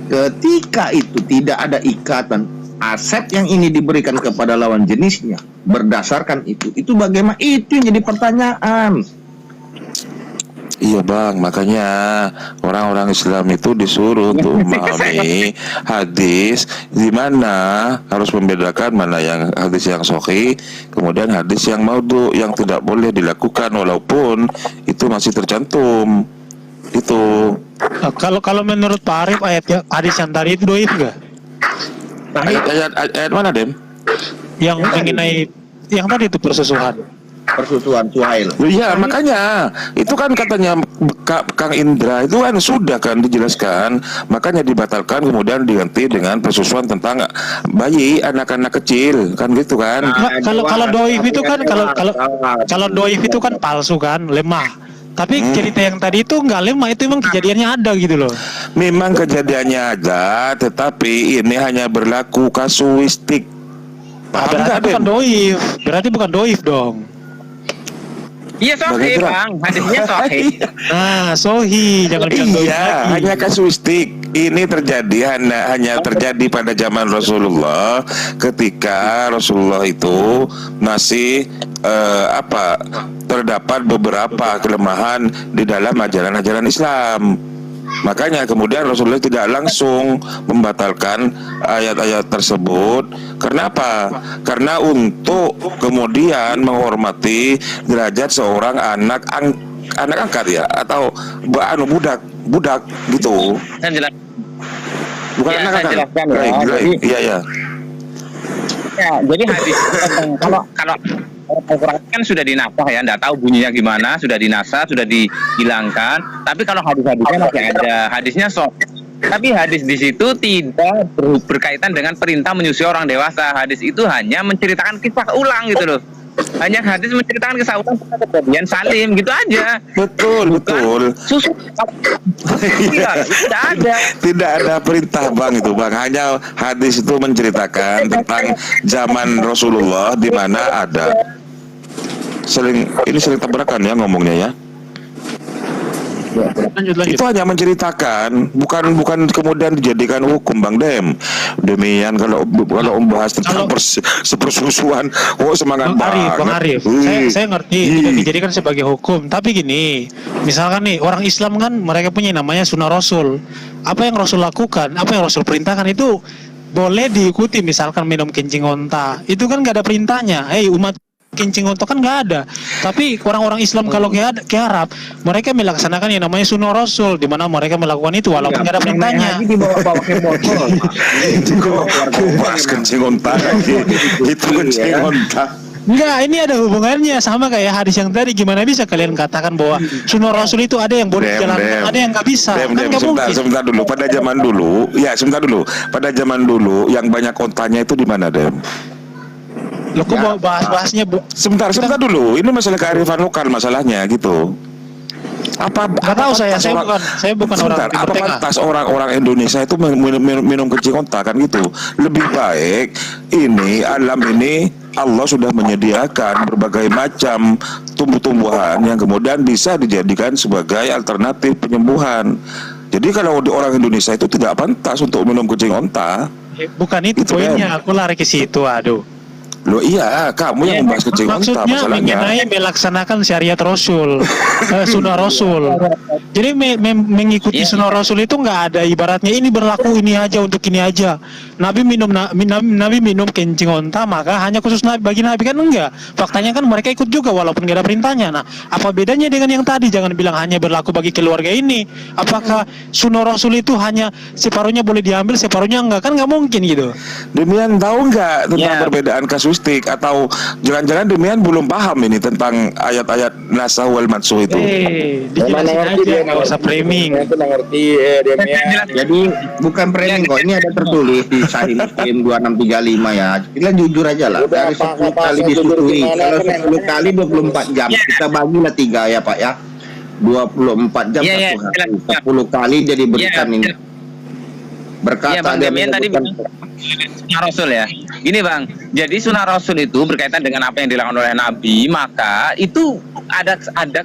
Speaker 3: Ketika itu tidak ada ikatan, aset yang ini diberikan kepada lawan jenisnya berdasarkan itu bagaimana, itu yang jadi pertanyaan.
Speaker 8: Iya Bang, makanya orang-orang Islam itu disuruh untuk memahami hadis, di mana harus membedakan mana yang hadis yang sahih, kemudian hadis yang maudhu yang tidak boleh dilakukan walaupun itu masih tercantum. Itu
Speaker 6: Kalau menurut Pak Arif hadis yang tadi itu doif gak?
Speaker 8: ayat mana Dem?
Speaker 6: Yang mengenai yang tadi itu persusuhan.
Speaker 3: persusuan Suhail.
Speaker 8: Iya, makanya itu kan katanya Kang Indra itu kan sudah kan dijelaskan, makanya dibatalkan kemudian diganti dengan persusuan tentang bayi, anak-anak kecil kan gitu kan.
Speaker 6: Kalau doif itu kan kalau doif itu kan palsu kan, lemah. Tapi cerita yang tadi itu nggak lemah, itu emang kejadiannya ada gitu loh.
Speaker 8: Memang kejadiannya ada, tetapi ini hanya berlaku kasuistik. Paham nggak,
Speaker 6: Berarti bukan
Speaker 8: Den?
Speaker 6: doif, berarti bukan doif dong.
Speaker 1: Iya sahih
Speaker 8: Bagaimana?
Speaker 1: bang, hadisnya sahih.
Speaker 6: Nah, sohi, jangan bilang doif
Speaker 8: Iya,
Speaker 6: lagi.
Speaker 8: hanya kasuistik. Ini terjadi hanya terjadi pada zaman Rasulullah, ketika Rasulullah itu masih terdapat beberapa kelemahan di dalam ajaran-ajaran Islam. Makanya kemudian Rasulullah tidak langsung membatalkan ayat-ayat tersebut. Karena apa? Karena untuk kemudian menghormati derajat seorang anak angkat ya, atau budak gitu.
Speaker 1: Saya jelas.
Speaker 8: Bukan
Speaker 1: Ya,
Speaker 8: anak
Speaker 1: saya
Speaker 8: angkat.
Speaker 1: jelaskan ya.
Speaker 8: Baik,
Speaker 1: Jadi-
Speaker 8: iya ya.
Speaker 1: Ya, jadi hadis kalau Al-Quran kan sudah dinasah ya, nggak tahu bunyinya gimana, sudah dinasah, sudah dihilangkan. Tapi kalau hadis-hadisnya masih ada, hadisnya tapi hadis di situ tidak berkaitan dengan perintah menyusui orang dewasa. Hadis itu hanya menceritakan kisah ulang gitu loh. Hanya hadis menceritakan kisah ulang tentang kejadian Salim gitu aja.
Speaker 8: Betul.
Speaker 1: Susu. Iya, tidak ada.
Speaker 8: Tidak ada perintah bang itu bang, hanya hadis itu menceritakan tentang zaman Rasulullah di mana ada sering tabrakan ya ngomongnya ya.
Speaker 6: Lanjut.
Speaker 8: Itu hanya menceritakan, bukan kemudian dijadikan hukum bang Dem. Demikian kalau membahas tentang persusuan, semangat
Speaker 6: Bang Arif,
Speaker 8: banget.
Speaker 6: saya ngerti tidak dijadikan sebagai hukum. Tapi gini, misalkan nih orang Islam kan mereka punya namanya sunnah Rasul. Apa yang Rasul lakukan, apa yang Rasul perintahkan itu boleh diikuti. Misalkan minum kencing onta, itu kan nggak ada perintahnya. Umat kencing onta kan nggak ada. Tapi orang-orang Islam kalau ke Arab, mereka melaksanakan yang namanya sunnah Rasul, di mana mereka melakukan itu walaupun nggak ada perintahnya.
Speaker 3: Lagi dibawa-bawa ke botol.
Speaker 8: Itu bahas kencing onta lagi. Itu kencing onta.
Speaker 6: Enggak, ini ada hubungannya sama kayak hadis yang tadi. Gimana bisa kalian katakan bahwa sunnah Rasul itu ada yang boleh dijalankan, ada yang nggak bisa? Kan nggak mungkin.
Speaker 8: Sebentar dulu. Pada zaman dulu, yang banyak ontanya itu di mana, Dem?
Speaker 6: Lo kok mau bahas-bahasnya
Speaker 8: Sebentar dulu. Ini masalah kearifan lokal masalahnya gitu.
Speaker 6: Nggak tahu saya bukan orang
Speaker 8: apa
Speaker 6: Timur Tengah.
Speaker 8: pantas orang-orang Indonesia itu minum kencing onta kan gitu. Lebih baik alam ini Allah sudah menyediakan berbagai macam tumbuh-tumbuhan yang kemudian bisa dijadikan sebagai alternatif penyembuhan. Jadi kalau di orang Indonesia itu tidak pantas untuk minum kencing onta.
Speaker 6: Bukan itu poinnya, aku lari ke situ, aduh.
Speaker 8: Loh iya, kamu yang membahas kencing onta
Speaker 6: Maksudnya
Speaker 8: masalahnya.
Speaker 6: mengenai melaksanakan syariat Rasul, sunnah Rasul. Jadi mengikuti sunnah Rasul itu nggak ada ibaratnya ini berlaku ini aja untuk ini aja. Nabi minum kencing onta maka hanya khusus bagi Nabi kan enggak. Faktanya kan mereka ikut juga walaupun nggak ada perintahnya. Nah, apa bedanya dengan yang tadi? Jangan bilang hanya berlaku bagi keluarga ini. Apakah sunnah Rasul itu hanya separuhnya boleh diambil, separuhnya enggak? Kan nggak mungkin gitu.
Speaker 8: Demian tahu nggak tentang perbedaan kasuistik, atau jangan-jangan Demian belum paham ini tentang ayat-ayat nasah wal mansuh itu?
Speaker 6: Dijelasin aja, nggak usah framing.
Speaker 7: Itu nggak ngerti dia.
Speaker 3: Jadi bukan framing kok, ini ada tertulis di Sahih Muslim 2635 ya. Kita jujur aja lah. Dari 10 kali disusui, kalau 10 kali 24 jam, kita bagilah 3 ya Pak ya. 24 jam satu hari. 10 kali jadi berikan ini. Berkata
Speaker 1: Bang
Speaker 3: dia
Speaker 1: Demian tadi sunnah Rasul ya. Gini Bang, jadi sunnah Rasul itu berkaitan dengan apa yang dilakukan oleh Nabi, maka itu ada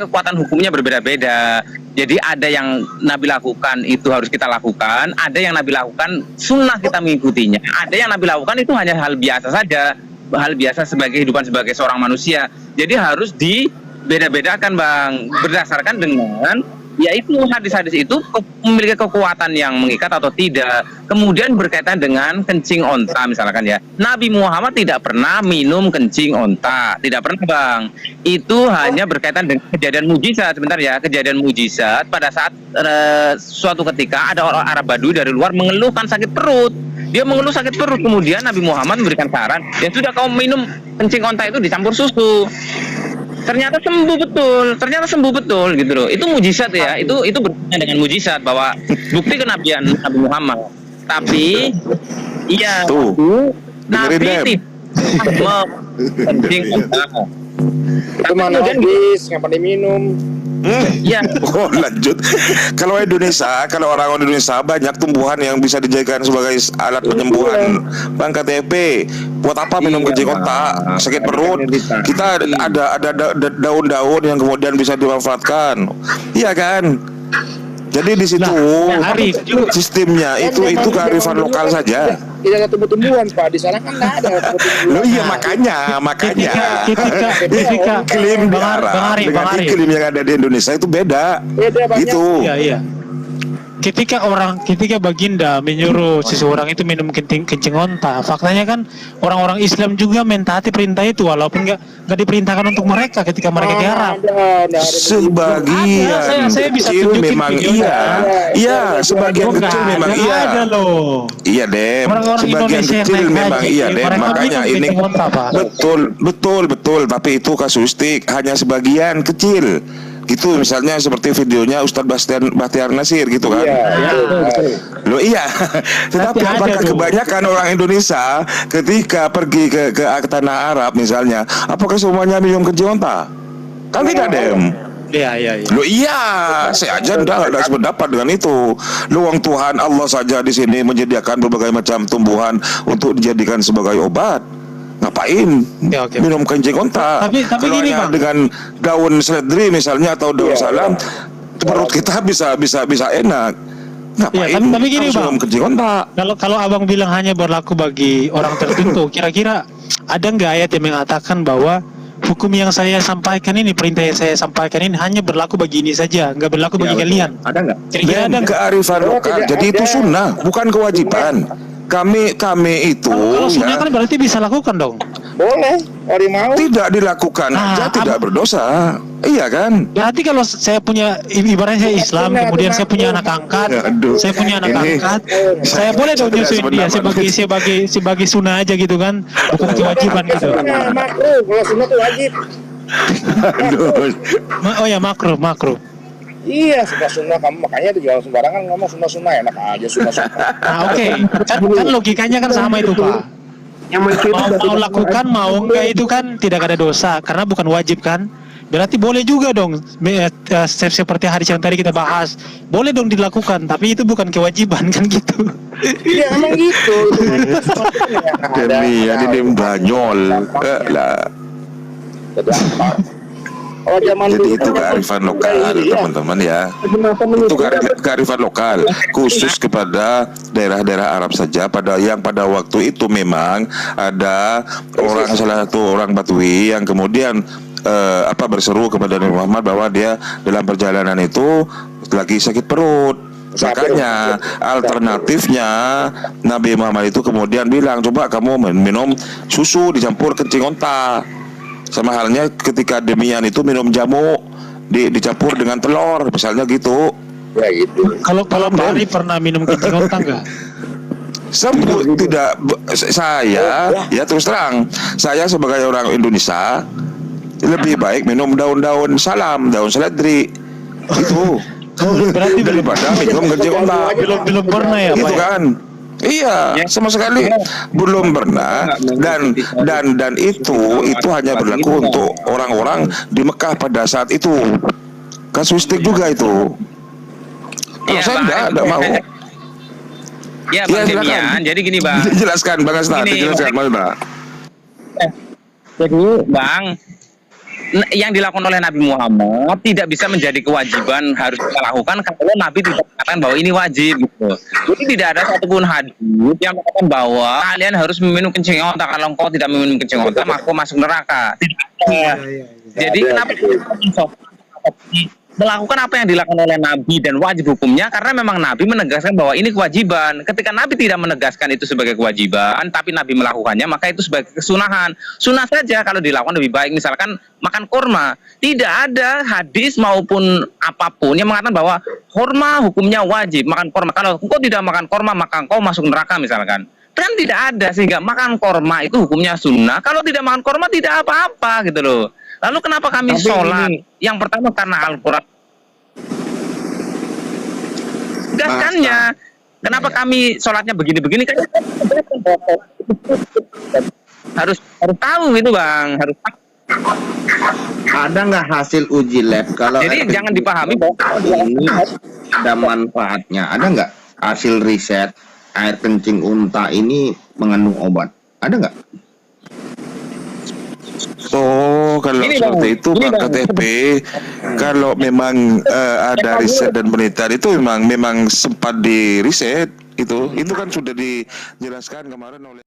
Speaker 1: kekuatan hukumnya berbeda-beda. Jadi ada yang Nabi lakukan itu harus kita lakukan, ada yang Nabi lakukan sunnah kita mengikutinya, ada yang Nabi lakukan itu hanya hal biasa saja, hal biasa sebagai kehidupan sebagai seorang manusia. Jadi harus dibeda-bedakan Bang, berdasarkan dengan yaitu hadis-hadis itu memiliki kekuatan yang mengikat atau tidak. Kemudian berkaitan dengan kencing onta misalkan ya, Nabi Muhammad tidak pernah minum kencing onta, tidak pernah Bang. Itu hanya berkaitan dengan kejadian mujizat. Sebentar ya, kejadian mujizat pada saat suatu ketika ada orang Arab Badui dari luar mengeluhkan sakit perut. Dia mengeluh sakit perut, kemudian Nabi Muhammad memberikan saran, ya sudah kau minum kencing onta itu dicampur susu. ternyata sembuh betul gitu loh. Itu mujizat ya, itu berhubungan dengan mujizat bahwa bukti kenabian Nabi Muhammad. Tapi iya, Nabi
Speaker 8: dengerin,
Speaker 1: tidak kencing onta.
Speaker 7: Itu mana habis, nggak pandai minum.
Speaker 1: Iya.
Speaker 8: Oh, lanjut. Kalau orang Indonesia banyak tumbuhan yang bisa dijadikan sebagai alat penyembuhan. Bang KTP, buat apa minum kencing otak? Sakit perut. Kita ada daun-daun yang kemudian bisa dimanfaatkan. Iya kan? Jadi di situ sistemnya itu kearifan lokal saja.
Speaker 7: Tidak ada tumbuh-tumbuhan Pak, di sana kan nggak ada tumbuh-tumbuhan.
Speaker 8: Loh iya makanya
Speaker 6: ketika
Speaker 8: iklim di Arab dengan iklim yang ada di Indonesia itu beda. Itu.
Speaker 6: Iya. Ketika baginda menyuruh seseorang itu minum kencing onta, faktanya kan orang-orang Islam juga mentaati perintah itu walaupun nggak diperintahkan untuk mereka ketika mereka di Arab.
Speaker 8: Sebagian
Speaker 6: saya bisa
Speaker 8: kecil
Speaker 6: tunjukin
Speaker 8: memang
Speaker 6: videonya.
Speaker 8: iya, sebagian kecil memang iya.
Speaker 6: Ada loh.
Speaker 8: Iya Dem,
Speaker 6: Orang-orang
Speaker 8: sebagian
Speaker 6: Indonesia yang
Speaker 8: kecil
Speaker 6: naik
Speaker 8: memang
Speaker 6: haji,
Speaker 8: iya Dem,
Speaker 6: mereka
Speaker 8: makanya
Speaker 6: minum
Speaker 8: ini
Speaker 6: kencing onta, Pak.
Speaker 8: betul, tapi itu kasustik, hanya sebagian kecil. Gitu misalnya seperti videonya Ustadz Bahtiar Nasir gitu kan. Loh iya. Tetapi apakah kebanyakan orang Indonesia ketika pergi ke tanah Arab misalnya, apakah semuanya minum kencing onta? Kan tidak Dem.
Speaker 6: Iya.
Speaker 8: Loh iya, saya aja enggak sependapat dengan itu. Luang Tuhan Allah saja di sini menyediakan berbagai macam tumbuhan untuk dijadikan sebagai obat. Ngapain minum kencing onta?
Speaker 6: Tapi
Speaker 8: kalau
Speaker 6: gini,
Speaker 8: hanya
Speaker 6: Bang.
Speaker 8: dengan daun seledri misalnya atau daun salam, perut kita bisa enak. Ngapain?
Speaker 6: Tapi gini,
Speaker 8: harus
Speaker 6: Bang.
Speaker 8: minum kencing onta?
Speaker 6: Kalau abang bilang hanya berlaku bagi orang tertentu, kira-kira ada nggak ayat yang mengatakan bahwa hukum yang saya sampaikan ini, perintah yang saya sampaikan ini hanya berlaku bagi ini saja, nggak berlaku bagi kalian?
Speaker 1: Ada nggak?
Speaker 6: Kira-kira ada nggak?
Speaker 8: Kearifan lokal. Jadi itu sunnah, bukan kewajiban. Kami itu
Speaker 6: Kalau sunnah kan berarti bisa lakukan dong.
Speaker 7: Boleh, orang mau.
Speaker 8: tidak dilakukan aja tidak berdosa. Iya kan?
Speaker 6: Berarti kalau saya punya, ibaratnya saya Islam, kemudian saya punya anak angkat, saya boleh dong nyusuin dia sebagai sunnah aja gitu kan, bukan kewajiban gitu.
Speaker 7: Makruh, kalau sunnah itu wajib.
Speaker 6: Oh ya, makruh.
Speaker 7: Iya, sunnah kamu makanya itu jual sembarangan ngomong sunnah enak aja sunnah.
Speaker 6: Oke. Kan logikanya kan sama itu Pak. Mau lakukan mau enggak itu kan tidak ada dosa karena bukan wajib kan. Berarti boleh juga dong seperti hadis yang tadi kita bahas. Boleh dong dilakukan, tapi itu bukan kewajiban kan gitu.
Speaker 7: Iya emang gitu.
Speaker 8: Demi ini banyol lah.
Speaker 7: Oh,
Speaker 8: Jadi itu kearifan lokal teman-teman ya. Itu kearifan lokal khusus kepada daerah-daerah Arab saja. Pada waktu itu memang ada salah satu orang Batui yang kemudian berseru kepada Nabi Muhammad bahwa dia dalam perjalanan itu lagi sakit perut. Makanya alternatifnya Nabi Muhammad itu kemudian bilang, coba kamu minum susu dicampur kencing onta. Sama halnya ketika demian itu minum jamu dicampur dengan telur misalnya gitu.
Speaker 7: Ya gitu.
Speaker 6: Kalau Pak Ari pernah minum kencing onta enggak?
Speaker 8: Tidak, saya ya terus terang, saya sebagai orang Indonesia lebih baik minum daun salam, daun seledri itu.
Speaker 6: Berarti
Speaker 8: daripada minum kencing onta.
Speaker 6: Belum pernah ya,
Speaker 8: gitu
Speaker 6: Pak?
Speaker 8: kan? Iya, sama sekali belum pernah dan itu hanya berlaku untuk orang-orang di Mekah pada saat itu. Kasuistik juga itu. Kalau saya enggak mau.
Speaker 1: Ya Bang Demian, jadi gini Bang.
Speaker 8: Jelaskan Bang Asta, jelaskan Mas Bang.
Speaker 1: Jadi Bang, yang dilakukan oleh Nabi Muhammad tidak bisa menjadi kewajiban harus kita lakukan kalau Nabi tidak mengatakan bahwa ini wajib gitu. Jadi tidak ada satupun hadis yang mengatakan bahwa kalian harus meminum kencing onta, kalau engkau tidak meminum kencing onta maka kau masuk neraka. Tidak ada. Jadi kenapa melakukan apa yang dilakukan oleh Nabi dan wajib hukumnya? Karena memang Nabi menegaskan bahwa ini kewajiban. Ketika Nabi tidak menegaskan itu sebagai kewajiban, tapi Nabi melakukannya, maka itu sebagai kesunahan. Sunnah saja kalau dilakukan lebih baik. Misalkan makan kurma, tidak ada hadis maupun apapun yang mengatakan bahwa kurma hukumnya wajib. Makan kurma, kalau engkau tidak makan kurma maka engkau masuk neraka misalkan. Kan tidak ada, sehingga makan kurma itu hukumnya sunnah. Kalau tidak makan kurma tidak apa-apa gitu loh. Lalu kenapa kami
Speaker 3: Tapi
Speaker 1: sholat?
Speaker 3: ini-
Speaker 1: Yang pertama karena Al-Quran. Gaskannya. Kenapa
Speaker 3: Ya.
Speaker 1: kami sholatnya begini-begini? Kan harus tahu itu bang. Harus tahu.
Speaker 3: Ada nggak hasil uji lab kalau
Speaker 1: Jadi
Speaker 3: air
Speaker 1: jangan
Speaker 3: kencing
Speaker 1: dipahami bahwa
Speaker 3: ini ada manfaatnya? Ada nggak hasil riset air kencing unta ini mengandung obat? Ada nggak?
Speaker 8: Oh, kalau
Speaker 1: Ini,
Speaker 8: seperti
Speaker 1: Bang.
Speaker 8: itu
Speaker 1: Ini,
Speaker 8: Pak
Speaker 1: Bang.
Speaker 8: KTP, kalau memang ada riset dan penelitian itu memang sempat di riset itu kan sudah dijelaskan kemarin oleh